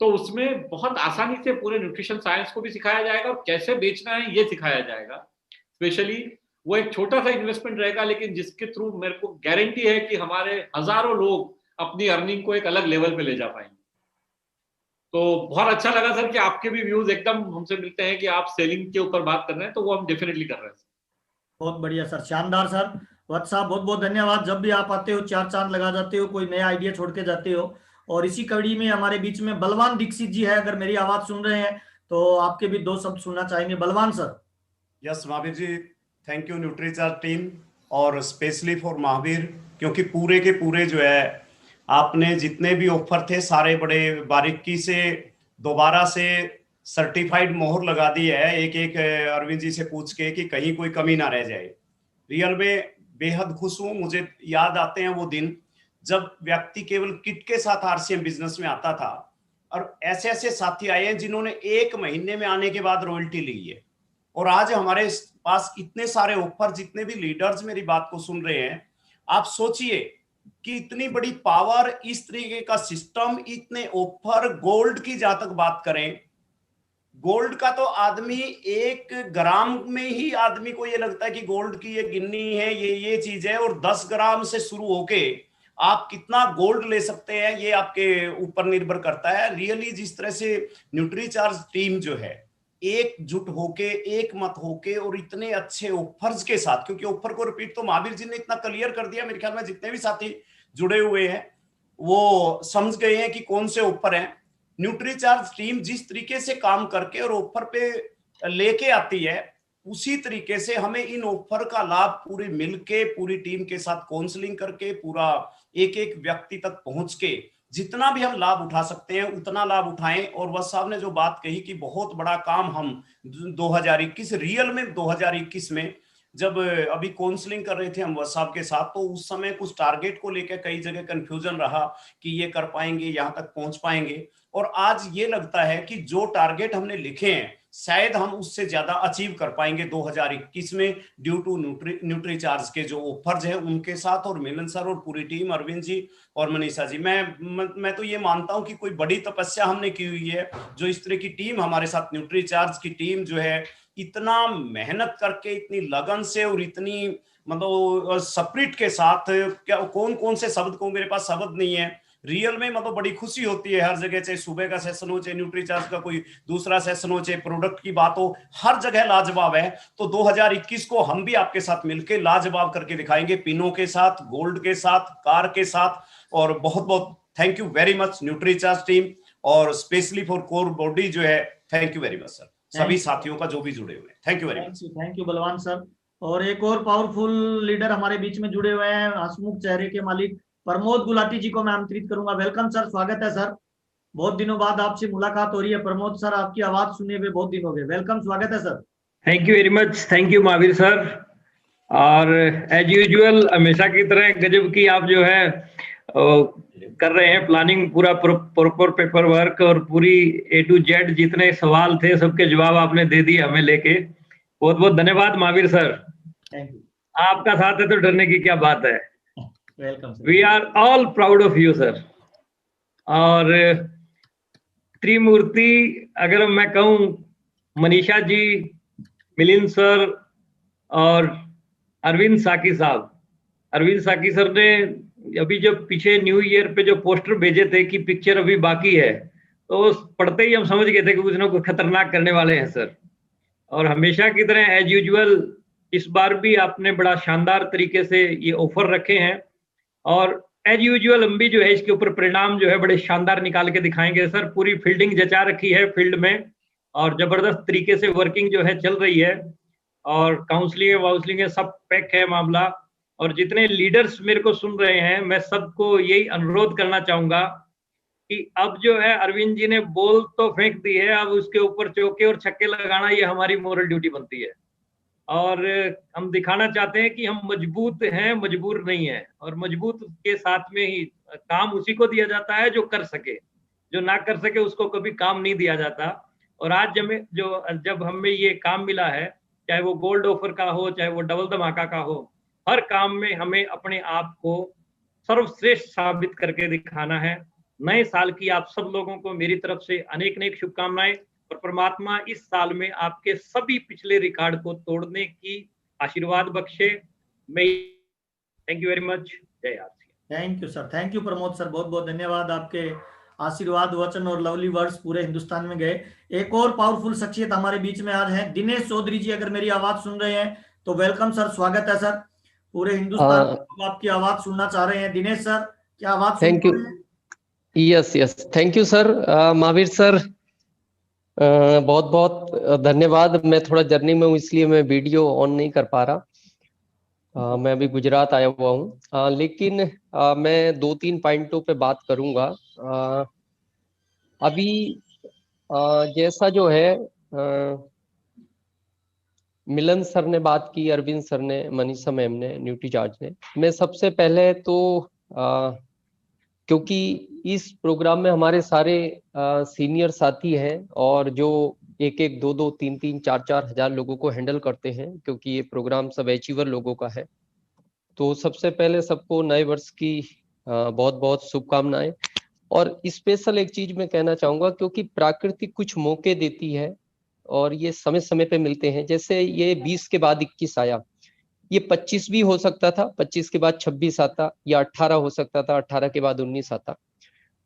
तो उसमें बहुत आसानी से पूरे न्यूट्रिशन साइंस को भी सिखाया जाएगा और कैसे बेचना है ये सिखाया जाएगा। स्पेशली वो एक छोटा सा इन्वेस्टमेंट रहेगा, लेकिन जिसके थ्रू मेरे को गारंटी है कि हमारे हजारों लोग अपनी अर्निंग को एक अलग लेवल पे ले जा पाएंगे। तो बहुत अच्छा लगा सर कि आपके भी व्यूज एकदम हमसे मिलते हैं कि आप सेलिंग के ऊपर बात कर रहे हैं, तो वो हम डेफिनेटली कर रहे हैं। बहुत बढ़िया सर, शानदार सर। वत्स साहब बहुत बहुत धन्यवाद। जब भी आप आते हो चार चांद लगा जाते हो, कोई नया आइडिया छोड़ के जाते हो। और इसी कड़ी में हमारे बीच में बलवान दीक्षित जी है, अगर मेरी आवाज सुन रहे हैं तो आपके भी दो शब्द सुनना चाहेंगे। Balwan sir. Yes Mahavir ji, thank you Nutricharge team, और स्पेशली फॉर महावीर, क्योंकि पूरे के पूरे जो है आपने जितने भी ऑफर थे सारे बड़े बारीकी से दोबारा से सर्टिफाइड मोहर लगा दी है, एक एक अरविंद जी से पूछ के कि कहीं कोई कमी ना रह जाए। रियल में बेहद खुश हूं। मुझे याद आते हैं वो दिन जब व्यक्ति केवल किट के साथ आरसीएम बिजनेस में आता था, और ऐसे ऐसे साथी आए हैं जिन्होंने 1 महीने में आने के बाद रॉयल्टी ली है। और आज हमारे पास इतने सारे ऑफर, जितने भी लीडर्स मेरी बात को सुन रहे हैं, आप सोचिए कि इतनी बड़ी पावर, इस तरीके का सिस्टम, इतने ऑफर। गोल्ड की जहां तक बात करें, गोल्ड का तो आदमी 1 ग्राम में ही आदमी को ये लगता है कि गोल्ड की ये गिन्नी है, ये चीज है, और 10 ग्राम से शुरू होके आप कितना गोल्ड ले सकते हैं ये आपके ऊपर निर्भर करता है। रियली जिस तरह से न्यूट्रीचार्ज टीम जो है एकजुट होके, एक मत होके, और इतने अच्छे ऑफर्स के साथ, क्योंकि ऑफर को रिपीट तो महावीर जी ने इतना क्लियर कर दिया, मेरे ख्याल में जितने भी साथी जुड़े हुए हैं वो समझ गए हैं कि कौन से ऑफर हैं। न्यूट्रीचार्ज टीम जिस तरीके से काम करके और ऑफर पे लेके आती है, उसी तरीके से हमें इन ऑफर का लाभ पूरे मिलके, पूरी टीम के साथ काउंसलिंग करके, पूरा एक एक व्यक्ति तक पहुंच के जितना भी हम लाभ उठा सकते हैं उतना लाभ उठाएं। और वह साहब ने जो बात कही कि बहुत बड़ा काम हम 2021 रियल में 2021 में जब अभी काउंसलिंग कर रहे थे हम वह साहब के साथ, तो उस समय कुछ टारगेट को लेकर कई जगह कंफ्यूजन रहा कि ये कर पाएंगे, यहाँ तक पहुंच पाएंगे। और आज ये लगता है कि जो टारगेट हमने लिखे हैं शायद हम उससे ज्यादा अचीव कर पाएंगे 2021 में, ड्यू टू न्यूट्रीचार्ज के जो ऑफर्स हैं उनके साथ, और मिलन सर और पूरी टीम, अरविंद जी और मनीषा जी। मैं तो ये मानता हूं कि कोई बड़ी तपस्या हमने की हुई है, जो इस तरह की टीम हमारे साथ, न्यूट्रीचार्ज की टीम जो है इतना मेहनत करके, इतनी लगन से और इतनी मतलब स्पिरिट के साथ, क्या कौन कौन से शब्द को, मेरे पास शब्द नहीं है रियल में, मतलब बड़ी खुशी होती है हर जगह, चाहे सुबह का सेशन हो, चाहे न्यूट्रीचार्ज का कोई दूसरा सेशन हो, चाहे प्रोडक्ट की बात हो, हर जगह लाजवाब है। तो 2021 को हम भी आपके साथ मिलकर लाजवाब करके दिखाएंगे, पिनों के साथ, गोल्ड के साथ, कार के साथ। और बहुत बहुत thank you very much Nutricharge team, और स्पेशली फॉर कोर बॉडी जो है, thank you very much sir, सभी साथियों का जो भी जुड़े हुए हैं, thank you very much. Thank you बलवान सर। और एक और पावरफुल लीडर हमारे बीच में जुड़े हुए हैं, हंसमुख चेहरे के मालिक प्रमोद गुलाटी जी को मैं आमंत्रित करूंगा। वेलकम सर, स्वागत है सर, बहुत दिनों बाद आपसे मुलाकात हो रही है। प्रमोद सर, आपकी आवाज सुने हुए बहुत दिन हो गए, वेलकम, स्वागत है सर। Thank you very much, thank you Mahavir sir. और एज यूजुअल हमेशा की तरह गजब की आप जो है कर रहे हैं प्लानिंग, पूरा प्रॉपर पेपर वर्क और पूरी A to Z जितने सवाल थे सबके जवाब आपने दे दिए हमें लेके। बहुत बहुत धन्यवाद महावीर सर, थैंक यू, आपका साथ है तो डरने की क्या बात है। Welcome sir. We are all proud of you sir. और त्रिमूर्ति अगर मैं कहूँ, मनीषा जी, मिलिंद सर और अरविंद साकी साहब, अरविंद साकी सर ने अभी जब पीछे न्यू ईयर पे जो पोस्टर भेजे थे कि पिक्चर अभी बाकी है, तो पढ़ते ही हम समझ गए थे कि कुछ ना कुछ खतरनाक करने वाले हैं सर। और हमेशा की तरह एज यूजुअल इस बार भी आपने बड़ा शानदार तरीके से ये ऑफर रखे हैं, और एज यूजुअल हम भी जो है इसके ऊपर परिणाम जो है बड़े शानदार निकाल के दिखाएंगे सर। पूरी फील्डिंग जचा रखी है फील्ड में, और जबरदस्त तरीके से वर्किंग जो है चल रही है, और काउंसलिंग वाउंसलिंग सब पैक है मामला। और जितने लीडर्स मेरे को सुन रहे हैं, मैं सबको यही अनुरोध करना चाहूंगा कि अब जो है अरविंद जी ने बॉल तो फेंक दी है, अब उसके ऊपर चौके और छक्के लगाना ये हमारी मोरल ड्यूटी बनती है। और हम दिखाना चाहते हैं कि हम मजबूत हैं, मजबूर नहीं है, और मजबूत के साथ में ही काम उसी को दिया जाता है जो कर सके, जो ना कर सके उसको कभी काम नहीं दिया जाता। और आज जब हमें ये काम मिला है, चाहे वो गोल्ड ऑफर का हो, चाहे वो डबल धमाका का हो, हर काम में हमें अपने आप को सर्वश्रेष्ठ साबित करके दिखाना है। नए साल की आप सब लोगों को मेरी तरफ से अनेक अनेक शुभकामनाएं, और परमात्मा इस साल में आपके सभी पिछले रिकॉर्ड को तोड़ने की आशीर्वाद बख्शे। थैंक यू वेरी मच, जय RC. Thank you sir, thank you Pramod sir, बहुत बहुत धन्यवाद। आपके आशीर्वाद, वचन और लवली वर्ड्स पूरे हिंदुस्तान में गए। एक और पावरफुल शख्सियत हमारे बीच में आज है, दिनेश चौधरी जी, अगर मेरी आवाज सुन रहे हैं तो वेलकम सर, स्वागत है सर। पूरे हिंदुस्तान में आपकी आवाज सुनना चाह रहे हैं। दिनेश सर, क्या आवाज? Thank you, yes yes, thank you sir. Mahavir sir, बहुत बहुत धन्यवाद। मैं थोड़ा जर्नी में हूँ इसलिए मैं वीडियो ऑन नहीं कर पा रहा। मैं अभी गुजरात आया हुआ हूँ, लेकिन मैं 2-3 पॉइंटों पे बात करूंगा। अभी जैसा जो है मिलन सर ने बात की, अरविंद सर ने, मनीषा मैम ने, न्यूट्रीचार्ज ने, मैं सबसे पहले तो क्योंकि इस प्रोग्राम में हमारे सारे सीनियर साथी हैं और जो 1-1, 2-2, 3-3, 4-4 हजार लोगों को हैंडल करते हैं, क्योंकि ये प्रोग्राम सब अचीवर लोगों का है, तो सबसे पहले सबको नए वर्ष की बहुत बहुत शुभकामनाएं। और स्पेशल एक चीज मैं कहना चाहूंगा, क्योंकि प्रकृति कुछ मौके देती है और ये समय समय पे मिलते हैं। जैसे ये 20 के बाद 21 आया, ये 25 भी हो सकता था, 25 के बाद 26 आता, या 18 हो सकता था, 18 के बाद 19 आता।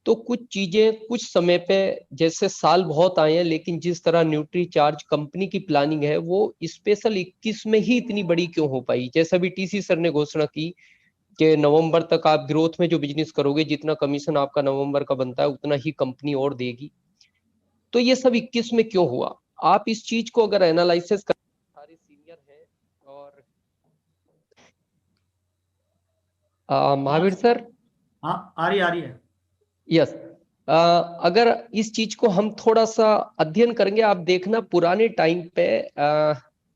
तो कुछ चीजें कुछ समय पे, जैसे साल बहुत आए हैं, लेकिन जिस तरह न्यूट्रीचार्ज कंपनी की प्लानिंग है वो स्पेशल 21 में ही इतनी बड़ी क्यों हो पाई। जैसा भी टीसी सर ने घोषणा की कि नवंबर तक आप ग्रोथ में जो बिजनेस करोगे, जितना कमीशन आपका नवंबर का बनता है उतना ही कंपनी और देगी। तो ये सब 21 में क्यों हुआ? आप इस चीज को अगर एनालिसिस कर, सारे सीनियर हैं और महावीर सर, हाँ आ रही है, यस, अगर इस चीज को हम थोड़ा सा अध्ययन करेंगे, आप देखना पुराने टाइम पे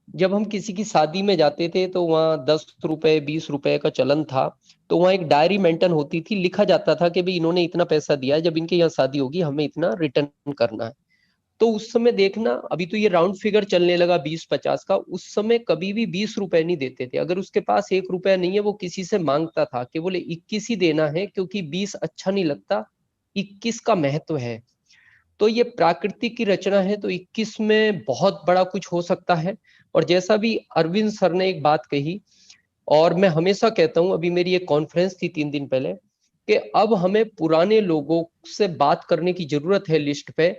जब हम किसी की शादी में जाते थे तो वहाँ 10 रुपए 20 रुपए का चलन था, तो वहाँ एक डायरी मेंटेन होती थी, लिखा जाता था कि भाई इन्होंने इतना पैसा दिया है, जब इनके यहाँ शादी होगी हमें इतना रिटर्न करना है। तो उस समय देखना, अभी तो ये राउंड फिगर चलने लगा 20-50 का, उस समय कभी भी 20 रुपए नहीं देते थे। अगर उसके पास 1 रुपया नहीं है वो किसी से मांगता था कि बोले 21 ही देना है, क्योंकि 20 अच्छा नहीं लगता, 21 का महत्व है। तो ये प्राकृतिक की रचना है, तो 21 में बहुत बड़ा कुछ हो सकता है। और जैसा भी अरविंद सर ने एक बात कही, और मैं हमेशा कहता हूं, अभी मेरी एक कॉन्फ्रेंस थी 3 दिन पहले, कि अब हमें पुराने लोगों से बात करने की जरूरत है लिस्ट पे,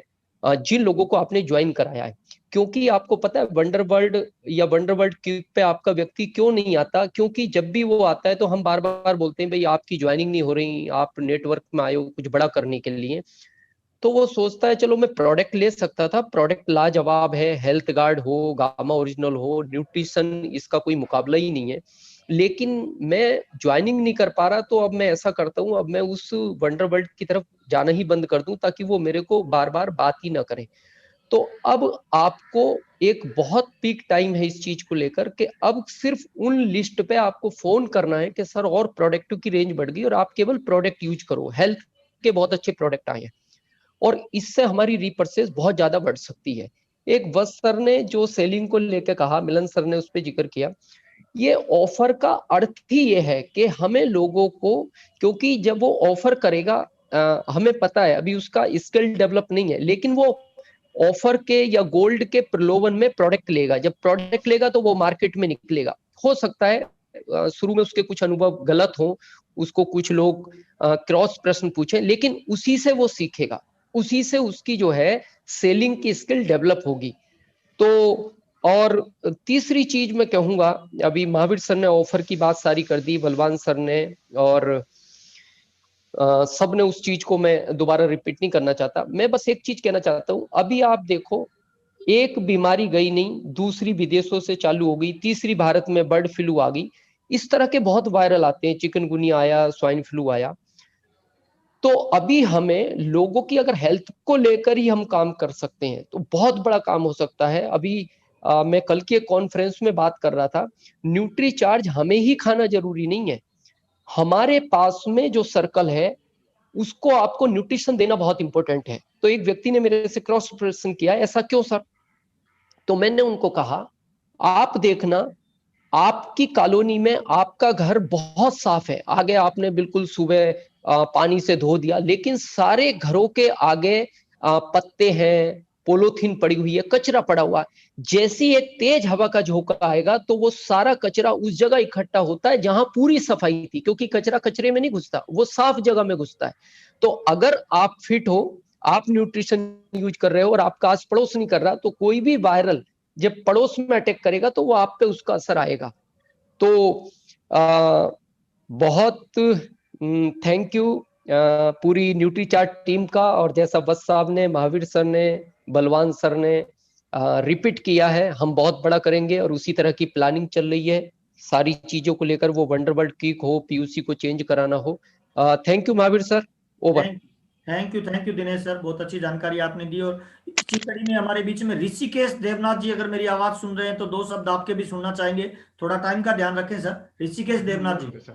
जिन लोगों को आपने ज्वाइन कराया है। क्योंकि आपको पता है वंडर वर्ल्ड या वंडर वर्ल्ड क्यूब पे आपका व्यक्ति क्यों नहीं आता, क्योंकि जब भी वो आता है तो हम बार बार बोलते हैं भाई आपकी ज्वाइनिंग नहीं हो रही, आप नेटवर्क में आए हो कुछ बड़ा करने के लिए। तो वो सोचता है चलो मैं प्रोडक्ट ले सकता था, प्रोडक्ट लाजवाब है, हेल्थ गार्ड हो, गामा ओरिजिनल हो, न्यूट्रिशन इसका कोई मुकाबला ही नहीं है, लेकिन मैं ज्वाइनिंग नहीं कर पा रहा। तो अब मैं ऐसा करता हूँ, अब मैं उस वंडर वर्ल्ड की तरफ जाना ही बंद कर दूं, ताकि वो मेरे को बार बार बात ही ना करे। तो अब आपको एक बहुत पीक टाइम है इस चीज को लेकर, कि अब सिर्फ उन लिस्ट पे आपको फोन करना है कि सर और प्रोडक्ट की रेंज बढ़ गई और आप केवल प्रोडक्ट यूज करो, हेल्थ के बहुत अच्छे प्रोडक्ट आए हैं, और इससे हमारी रीपर्चेज बहुत ज्यादा बढ़ सकती है। एक वत्स सर ने जो सेलिंग को लेकर कहा, मिलन सर ने उस पर जिक्र किया, ये ऑफर का अर्थ ही ये है कि हमें लोगों को, क्योंकि जब वो ऑफर करेगा, हमें पता है अभी उसका स्किल डेवलप नहीं है, लेकिन वो ऑफर के या गोल्ड के प्रलोभन में प्रोडक्ट लेगा। जब प्रोडक्ट लेगा तो वो मार्केट में निकलेगा। हो सकता है शुरू में उसके कुछ अनुभव गलत हो, उसको कुछ लोग क्रॉस प्रश्न पूछे, लेकिन उसी से वो सीखेगा, उसी से उसकी जो है सेलिंग की स्किल डेवलप होगी। तो और तीसरी चीज मैं कहूंगा, अभी महावीर सर ने ऑफर की बात सारी कर दी, बलवान सर ने, और सब ने उस चीज को मैं दोबारा रिपीट नहीं करना चाहता। मैं बस एक चीज कहना चाहता हूं, अभी आप देखो एक बीमारी गई नहीं, दूसरी विदेशों से चालू हो गई, तीसरी भारत में बर्ड फ्लू आ गई, इस तरह के बहुत वायरल आते हैं, चिकनगुनिया आया, स्वाइन फ्लू आया। तो अभी हमें लोगों की अगर हेल्थ को लेकर ही हम काम कर सकते हैं तो बहुत बड़ा काम हो सकता है। अभी मैं कल की एक कॉन्फ्रेंस में बात कर रहा था, न्यूट्री चार्ज हमें ही खाना जरूरी नहीं है, हमारे पास में जो सर्कल है उसको आपको न्यूट्रिशन देना बहुत इंपॉर्टेंट है। तो एक व्यक्ति ने मेरे से क्रॉस प्रश्न किया, ऐसा क्यों सर? तो मैंने उनको कहा, आप देखना आपकी कॉलोनी में आपका घर बहुत साफ है, आगे आपने बिल्कुल सुबह पानी से धो दिया, लेकिन सारे घरों के आगे पत्ते हैं, पोलोथीन पड़ी हुई है, कचरा पड़ा हुआ है। जैसी एक तेज हवा का झोंका आएगा तो वो सारा कचरा उस जगह इकट्ठा होता है जहां पूरी सफाई थी, क्योंकि कचरा कचरे में नहीं घुसता, वो साफ जगह में घुसता है। तो अगर आप फिट हो, आप न्यूट्रिशन यूज कर रहे हो और आपका आस पड़ोस नहीं कर रहा, तो कोई भी वायरल जब पड़ोस में अटैक करेगा तो वो आप पे उसका असर आएगा। तो बहुत थैंक यू पूरी न्यूट्री चार्ट टीम का, और जैसा बस साहब ने, महावीर सर ने, बलवान सर ने रिपीट किया है, हम बहुत बड़ा करेंगे और उसी तरह की प्लानिंग चल रही है सारी चीजों को लेकर, वो वंडर वर्ल्ड क्विक हो, पीयूसी को चेंज कराना हो। Thank you Mahavir sir, over. Thank you Dinesh sir, बहुत अच्छी जानकारी आपने दी। और इसी कड़ी में हमारे बीच में ऋषिकेश देवनाथ जी, अगर मेरी आवाज सुन रहे हैं तो 2 शब्द आपके भी सुनना चाहेंगे, थोड़ा टाइम का ध्यान रखें सर। ऋषिकेश देवनाथ जी।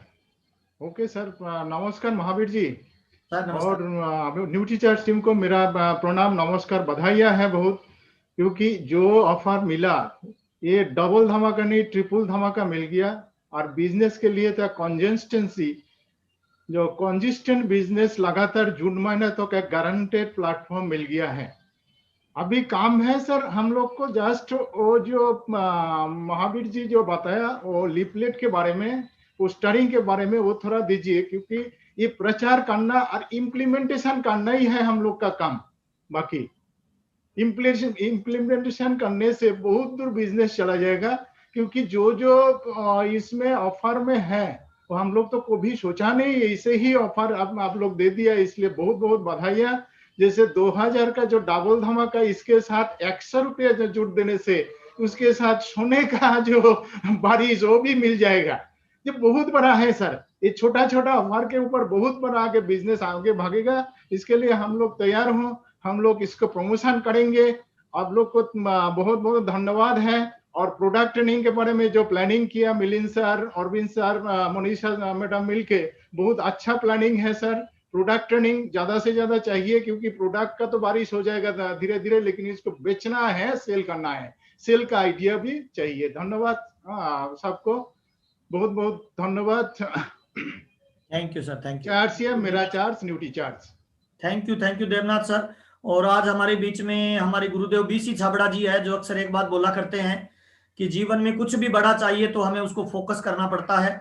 ओके सर, नमस्कार महावीर जी सर, नमस्कार। और न्यूट्री चार्ट टीम को मेरा प्रणाम, नमस्कार, बधाइयाँ है बहुत, क्योंकि जो ऑफर मिला ये डबल धमाका नहीं ट्रिपल धमाका मिल गया। और बिजनेस के लिए तो कंसिस्टेंसी, जो कंसिस्टेंट बिजनेस लगातार जून महीने तक तो एक गारंटेड प्लेटफॉर्म मिल गया है। अभी काम है सर हम लोग को, जस्ट वो जो महावीर जी जो बताया वो लीफलेट के बारे में, पोस्टरिंग के बारे में, वो थोड़ा दीजिए, क्योंकि ये प्रचार करना और इम्प्लीमेंटेशन करना ही है हम लोग का काम। बाकी इम्प्लीमेंटेशन करने से बहुत दूर बिजनेस चला जाएगा, क्योंकि जो इसमें ऑफर में है वो हम लोग तो कभी सोचा नहीं, ऐसे ही ऑफर आप लोग दे दिया, इसलिए बहुत बहुत बधाइयाँ। जैसे 2000 का जो डबल धमाका, इसके साथ 100 रुपया जो जुड़ देने से उसके साथ सोने का जो बारिश वो भी मिल जाएगा। ये बहुत बड़ा है सर, ये छोटा छोटा ऑफर के ऊपर बहुत बड़ा आगे बिजनेस आगे भागेगा। इसके लिए हम लोग तैयार हों, हम लोग इसको प्रमोशन करेंगे। आप लोग को बहुत बहुत धन्यवाद है। और प्रोडक्ट ट्रेनिंग के बारे में जो प्लानिंग किया Milind sir, Arvind sir, Manisha madam मिलके, बहुत अच्छा प्लानिंग है सर। प्रोडक्ट ट्रेनिंग ज्यादा से ज्यादा चाहिए, क्योंकि प्रोडक्ट का तो बारिश हो जाएगा धीरे धीरे, लेकिन इसको बेचना है, सेल करना है, सेल का आइडिया भी चाहिए। धन्यवाद सबको, बहुत बहुत धन्यवाद। Thank you sir, thank you. Charge है मेरा charge, Nutricharge. Thank you Devnath sir. और आज हमारे बीच में हमारे गुरुदेव बीसी छाबड़ा जी है, जो अक्सर एक बात बोला करते हैं कि जीवन में कुछ भी बड़ा चाहिए तो हमें उसको फोकस करना पड़ता है,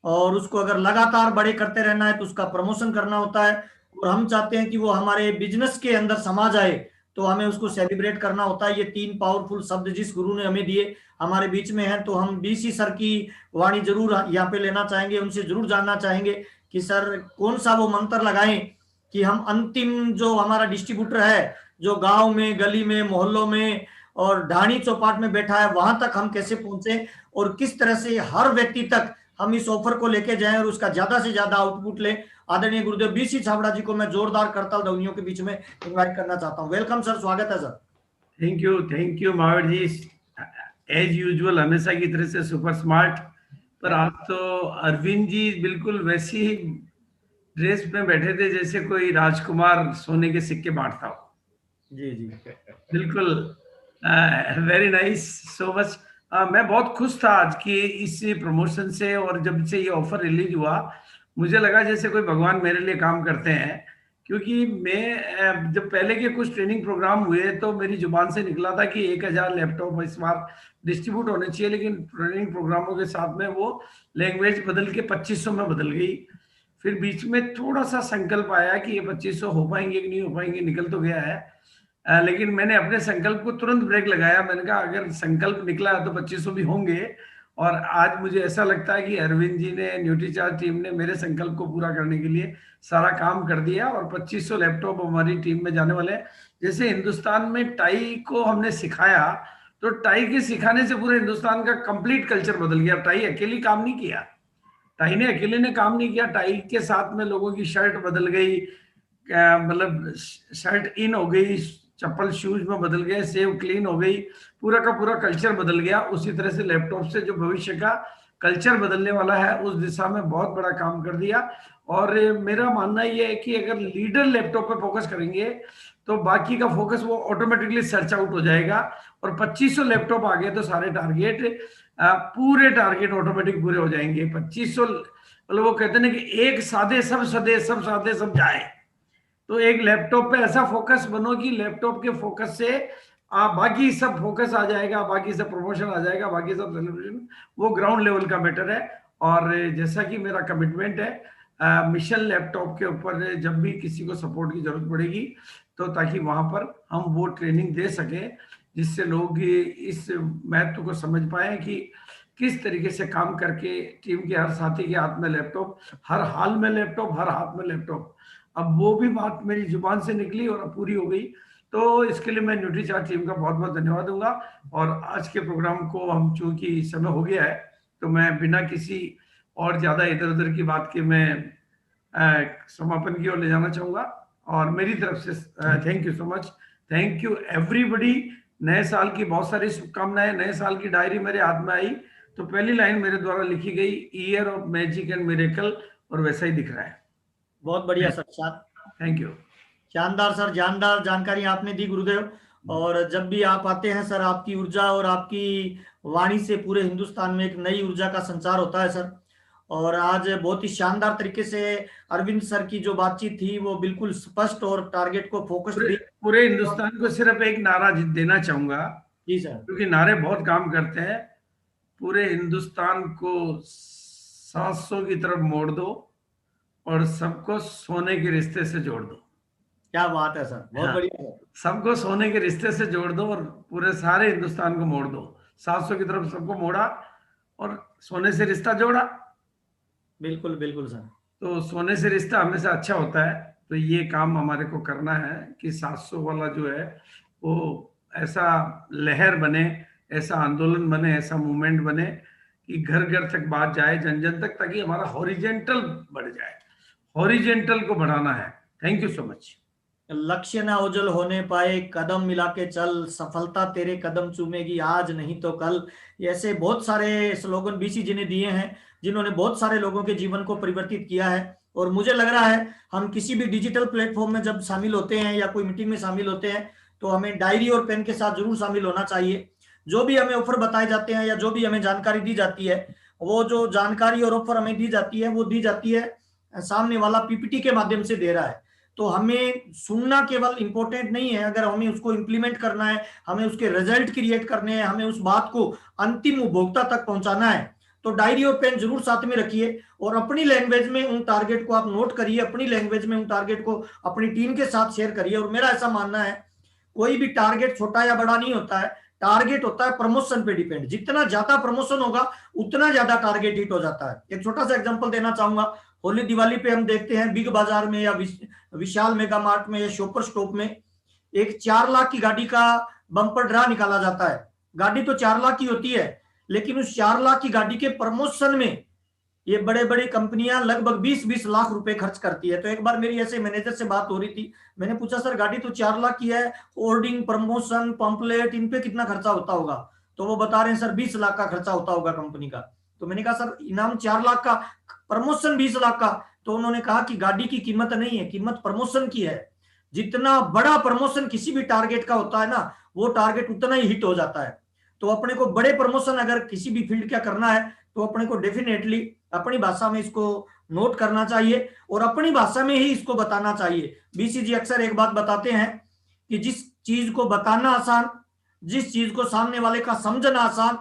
और उसको अगर लगातार बड़े करते रहना है तो उसका प्रमोशन करना होता है। और हम चाहते हैं कि वो हमारे बिजनेस के अंदर समा जाए, तो हमें उसको सेलिब्रेट करना होता है। ये 3 पावरफुल शब्द जिस गुरु ने हमें दिए हमारे बीच में हैं, तो हम बीसी सर की वाणी जरूर यहाँ पे लेना चाहेंगे, उनसे जरूर जानना चाहेंगे कि सर कौन सा वो मंत्र लगाएं कि हम अंतिम जो हमारा डिस्ट्रीब्यूटर है, जो गांव में, गली में, मोहल्लों में और ढाणी चौपाट में बैठा है, वहां तक हम कैसे पहुंचे और किस तरह से हर व्यक्ति तक हम इस ऑफर को लेके जाएं और उसका ज्यादा से ज्यादा आउटपुट लें। आदरणीय गुरुदेव बीसी छाबड़ा जी को मैं जोरदार करताल ध्वनियों के बीच में इनवाइट करना चाहता हूं। वेलकम सर, स्वागत है सर। Thank you Mahavir ji, as usual हमेशा की तरह से सुपर स्मार्ट। पर आज तो अरविंद जी बिल्कुल वैसी ही ड्रेस में बैठे थे जैसे कोई राजकुमार सोने के सिक्के बांटता हो। जी जी बिल्कुल, वेरी नाइस, सो मच। मैं बहुत खुश था आज की इस प्रमोशन से, और जब से ये ऑफर रिलीज हुआ मुझे लगा जैसे कोई भगवान मेरे लिए काम करते हैं। क्योंकि मैं जब पहले के कुछ ट्रेनिंग प्रोग्राम हुए तो मेरी जुबान से निकला था कि 1000 लैपटॉप इस बार डिस्ट्रीब्यूट होने चाहिए, लेकिन ट्रेनिंग प्रोग्रामों के साथ में वो लैंग्वेज बदल के 2500 में बदल गई। फिर बीच में थोड़ा सा संकल्प आया कि ये 2500 हो पाएंगे कि नहीं हो पाएंगे, निकल तो गया है, लेकिन मैंने अपने संकल्प को तुरंत ब्रेक लगाया। मैंने कहा अगर संकल्प निकला है तो 2500 भी होंगे। और आज मुझे ऐसा लगता है कि अरविंद जी ने, न्यूट्रीचार्ज टीम ने मेरे संकल्प को पूरा करने के लिए सारा काम कर दिया, और 2500 लैपटॉप हमारी टीम में जाने वाले हैं। जैसे हिंदुस्तान में टाई को हमने सिखाया, तो टाई के सिखाने से पूरे हिंदुस्तान का कंप्लीट कल्चर बदल गया। टाई अकेली काम नहीं किया, टाई ने अकेले ने काम नहीं किया, टाई के साथ में लोगों की शर्ट बदल गई, मतलब शर्ट इन हो गई, चप्पल शूज में बदल गए, सेव क्लीन हो गई, पूरा का पूरा कल्चर बदल गया। उसी तरह से लैपटॉप से जो भविष्य का कल्चर बदलने वाला है उस दिशा में बहुत बड़ा काम कर दिया। और मेरा मानना यह है कि अगर लीडर लैपटॉप पे फोकस करेंगे तो बाकी का फोकस वो ऑटोमेटिकली सर्च आउट हो जाएगा। और 2500 लैपटॉप आ गए तो सारे टारगेट, पूरे टारगेट ऑटोमेटिक पूरे हो जाएंगे। 2500 मतलब वो कहते हैं कि एक साधे सब सदे, सब साधे सब जाए। तो एक लैपटॉप पे ऐसा फोकस बनो कि लैपटॉप के फोकस से बाकी सब फोकस आ जाएगा, बाकी सब प्रमोशन आ जाएगा, बाकी सब सेलिब्रेशन, वो ग्राउंड लेवल का मैटर है। और जैसा कि मेरा कमिटमेंट है मिशन लैपटॉप के ऊपर, जब भी किसी को सपोर्ट की जरूरत पड़ेगी तो ताकि वहां पर हम वो ट्रेनिंग दे सके जिससे लोग इस महत्व को समझ पाए कि किस तरीके से काम करके टीम के हर साथी के हाथ में लैपटॉप, हर हाल में लैपटॉप, हर हाथ में लैपटॉप। अब वो भी बात मेरी जुबान से निकली और अब पूरी हो गई। तो इसके लिए मैं न्यूट्रीचार्ज टीम का बहुत बहुत धन्यवाद दूंगा। और आज के प्रोग्राम को हम, चूंकि समय हो गया है, तो मैं बिना किसी और ज्यादा इधर उधर की बात के मैं समापन की ओर ले जाना चाहूंगा। और मेरी तरफ से thank you so much, thank you everybody. नए साल की बहुत सारी शुभकामनाएं। नए साल की डायरी मेरे हाथ में आई तो पहली लाइन मेरे द्वारा लिखी गई, year of magic and miracle, और वैसा ही दिख रहा है। बहुत बढ़िया सर, थैंक यू। शानदार सर, जानदार जानकारी आपने दी गुरुदेव। और जब भी आप आते हैं सर, आपकी ऊर्जा और आपकी वाणी से पूरे हिंदुस्तान में एक नई ऊर्जा का संचार होता है सर। और आज बहुत ही शानदार तरीके से अरविंद सर की जो बातचीत थी वो बिल्कुल स्पष्ट और टारगेट को फोकस भी। पूरे हिंदुस्तान को सिर्फ एक नारा देना चाहूंगा जी सर, क्योंकि नारे बहुत काम करते हैं। पूरे हिंदुस्तान को 700 की तरफ मोड़ दो और सबको सोने के रिश्ते से जोड़ दो। क्या बात है सर, बहुत बढ़िया सर। सबको सोने के रिश्ते से जोड़ दो और पूरे सारे हिंदुस्तान को मोड़ दो। 700 की तरफ सबको मोड़ा और सोने से रिश्ता जोड़ा। बिल्कुल बिल्कुल सर। तो सोने से रिश्ता हमेशा अच्छा होता है। तो ये काम हमारे को करना है कि 700 वाला जो है वो ऐसा लहर बने, ऐसा आंदोलन बने, ऐसा मूवमेंट बने कि घर घर तक बात जाए, जन जन तक, ताकि हमारा हॉरिजेंटल बढ़ जाए। हॉरिजेंटल को बढ़ाना है। Thank you so much. लक्ष्य ना ओझल होने पाए, कदम मिला के चल, सफलता तेरे कदम चूमेगी आज नहीं तो कल। ऐसे बहुत सारे स्लोगन बीसी जी ने दिए हैं जिन्होंने बहुत सारे लोगों के जीवन को परिवर्तित किया है। और मुझे लग रहा है हम किसी भी डिजिटल प्लेटफॉर्म में जब शामिल होते हैं या कोई मीटिंग में शामिल होते हैं तो हमें डायरी और पेन के साथ जरूर शामिल होना चाहिए। जो भी हमें ऑफर बताए जाते हैं या जो भी हमें जानकारी दी जाती है, वो जो जानकारी और ऑफर हमें दी जाती है वो दी जाती है सामने वाला पीपीटी के माध्यम से दे रहा है। तो हमें सुनना केवल इंपॉर्टेंट नहीं है, अगर हमें उसको इंप्लीमेंट करना है, हमें उसके रिजल्ट क्रिएट करने हैं, हमें उस बात को अंतिम उपभोक्ता तक पहुंचाना है, तो डायरी और पेन जरूर साथ में रखिए और अपनी लैंग्वेज में उन टारगेट को आप नोट करिए, अपनी लैंग्वेज में उन टारगेट को अपनी टीम के साथ शेयर करिए। और मेरा ऐसा मानना है कोई भी टारगेट छोटा या बड़ा नहीं होता है, टारगेट होता है प्रमोशन पे डिपेंड। जितना ज्यादा प्रमोशन होगा उतना ज्यादा टारगेट हिट हो जाता है। एक छोटा सा एग्जांपल देना चाहूंगा, होली दिवाली पे हम देखते हैं बिग बाजार में या विशाल मेगा मार्ट में या शॉपर स्टॉप में एक 4 लाख की गाड़ी का बम्पर ड्रा निकाला जाता है। गाड़ी तो 4 लाख की होती है, लेकिन उस 4 लाख की गाड़ी के प्रमोशन में ये बड़े बड़ी कंपनियां लगभग 20-20 लाख रुपए खर्च करती है। तो एक बार मेरी ऐसे मैनेजर से बात हो रही थी, मैंने पूछा सर गाड़ी तो 4 लाख की है, होर्डिंग, प्रमोशन, पंपलेट, इन पे कितना खर्चा होता होगा? तो वो बता रहे हैं सर 20 लाख का खर्चा होता होगा कंपनी का। तो मैंने कहा सर इनाम 4 लाख का, प्रमोशन 20 लाख का। तो उन्होंने कहा कि गाड़ी की कीमत नहीं है, कीमत प्रमोशन की है। जितना बड़ा प्रमोशन किसी भी टारगेट का होता है ना, वो टारगेट उतना ही हिट हो जाता है। तो अपने को बड़े प्रमोशन अगर किसी भी फील्ड का करना है तो अपने को डेफिनेटली अपनी भाषा में इसको नोट करना चाहिए और अपनी भाषा में ही इसको बताना चाहिए। बीसीजी अक्सर एक बात बताते हैं कि जिस चीज को बताना आसान, जिस चीज को सामने वाले का समझना आसान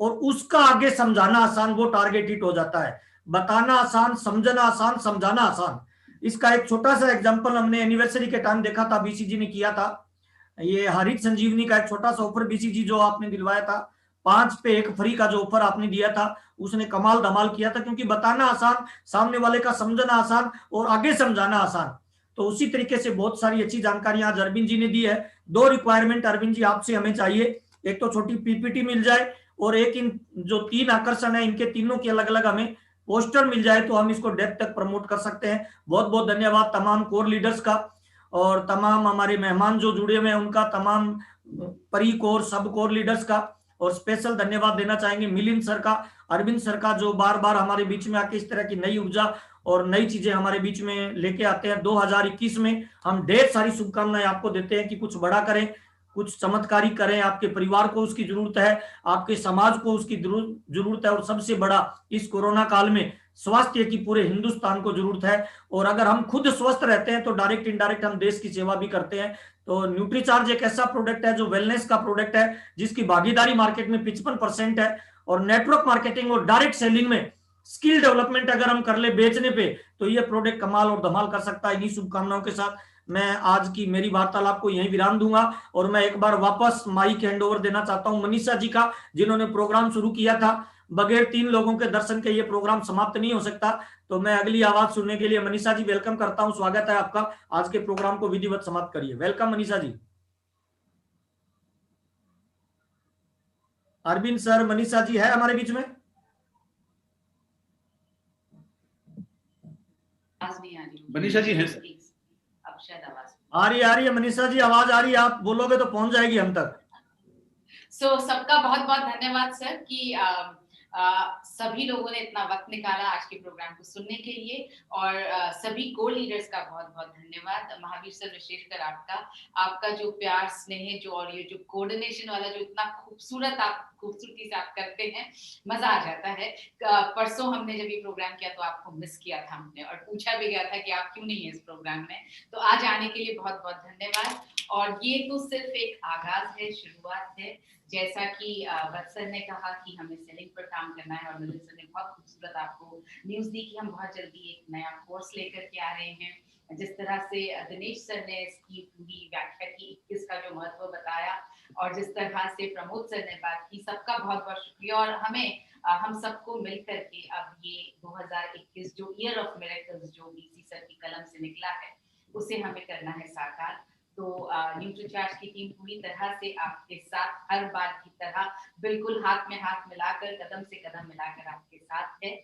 और उसका आगे समझाना आसान, वो टारगेट हिट हो जाता है। बताना आसान, समझना आसान, समझाना आसान। इसका एक छोटा सा एग्जांपल हमने एनिवर्सरी के टाइम देखा था, बीसीजी ने किया था। ये हरित संजीवनी का एक छोटा सा ऑफर बीसीजी जो आपने दिलवाया था, 5 पे 1 फ्री का जो ऑफर आपने दिया था, उसने कमाल धमाल किया था, क्योंकि बताना आसान, सामने वाले का समझना आसान और आगे समझाना आसान। तो उसी तरीके से बहुत सारी अच्छी जानकारी आज अरविंद जी ने दी है। 2 रिक्वायरमेंट अरविंद जी आपसे हमें चाहिए, एक तो छोटी पीपीटी मिल जाए और एक इन जो 3 आकर्षण है इनके तीनों की अलग अलग हमें पोस्टर मिल जाए तो हम इसको डेप्थ तक प्रमोट कर सकते हैं। बहुत बहुत धन्यवाद तमाम कोर लीडर्स का और तमाम हमारे मेहमान जो जुड़े हुए हैं उनका, तमाम परी कोर, सब कोर लीडर्स का। और स्पेशल धन्यवाद देना चाहेंगे मिलिंद सर का, अरविंद सर का, जो बार बार हमारे बीच में आके इस तरह की नई ऊर्जा और नई चीजें हमारे बीच में लेके आते हैं। 2021 में हम ढेर सारी शुभकामनाएं आपको देते हैं कि कुछ बड़ा करें, कुछ चमत्कारी करें। आपके परिवार को उसकी जरूरत है, आपके समाज को उसकी जरूरत है और सबसे बड़ा इस कोरोना काल में स्वास्थ्य की पूरे हिंदुस्तान को जरूरत है। और अगर हम खुद स्वस्थ रहते हैं तो डायरेक्ट इनडायरेक्ट हम देश की सेवा भी करते हैं। तो न्यूट्रीचार्ज एक ऐसा प्रोडक्ट है जो वेलनेस का प्रोडक्ट है, जिसकी भागीदारी मार्केट में 55% है। और नेटवर्क मार्केटिंग और डायरेक्ट सेलिंग में स्किल डेवलपमेंट अगर हम कर ले बेचने पे, तो ये प्रोडक्ट कमाल और धमाल कर सकता है। इन्हीं शुभकामनाओं के साथ मैं आज की मेरी वार्तालाप को यहीं विराम दूंगा और मैं एक बार वापस माइक हैंड ओवर देना चाहता हूं मनीषा जी का, जिन्होंने प्रोग्राम शुरू किया था। बगैर 3 लोगों के दर्शन के ये प्रोग्राम समाप्त नहीं हो सकता। तो मैं अगली आवाज सुनने के लिए मनीषा जी वेलकम करता हूं। स्वागत है आपका, आज के प्रोग्राम को विधिवत समाप्त करिए। वेलकम मनीषा जी। अरविंद सर, मनीषा जी है हमारे बीच में? आवाज नहीं आ रही। मनीषा जी हैं सर। अब शायद आवाज आ रही है मनीषा जी, आवाज आ रही है, आप बोलोगे तो पहुंच जाएगी हम तक। सबका बहुत बहुत धन्यवाद सर कि सभी लोगों ने इतना वक्त निकाला आज के प्रोग्राम को सुनने के लिए। और सभी को लीडर्स का बहुत बहुत धन्यवाद। महावीर सर विशेषकर आपका जो प्यार, स्नेह, जो और ये जो कोऑर्डिनेशन वाला जो इतना खूबसूरती से आप करते हैं, मजा आ जाता है। परसों हमने जब ये प्रोग्राम किया तो आपको मिस किया था हमने और पूछा भी गया था कि आप क्यों नहीं है इस प्रोग्राम में। तो आज आने के लिए बहुत बहुत धन्यवाद। और ये तो सिर्फ एक आगाज है, शुरुआत है। जैसा कि वत्सल ने कहा कि हमें सेलिंग पर काम करना है और मिलिंद सर ने बहुत खूबसूरत आपको न्यूज दी कि हम बहुत जल्दी एक नया कोर्स लेकर के आ रहे हैं। जिस तरह से दिनेश सर ने इसकी पूरी व्याख्या की, 21 का जो महत्व बताया, और जिस तरह से प्रमोद सर ने बात की, सबका बहुत बहुत शुक्रिया। और हम सबको मिल करके अब ये 2021 जो ईयर ऑफ मिरेकल्स जो बीसी सर की कलम से निकला है, उसे हमें करना है साकार। तो न्यूट्रीचार्ज की टीम पूरी तरह से आपके साथ हर बार की तरह बिल्कुल हाथ में हाथ मिलाकर, कदम से कदम मिलाकर आपके साथ है।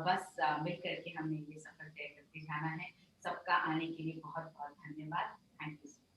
बस मिल करके हमें ये सफर तय करके जाना है। सबका आने के लिए बहुत बहुत धन्यवाद। Thank you.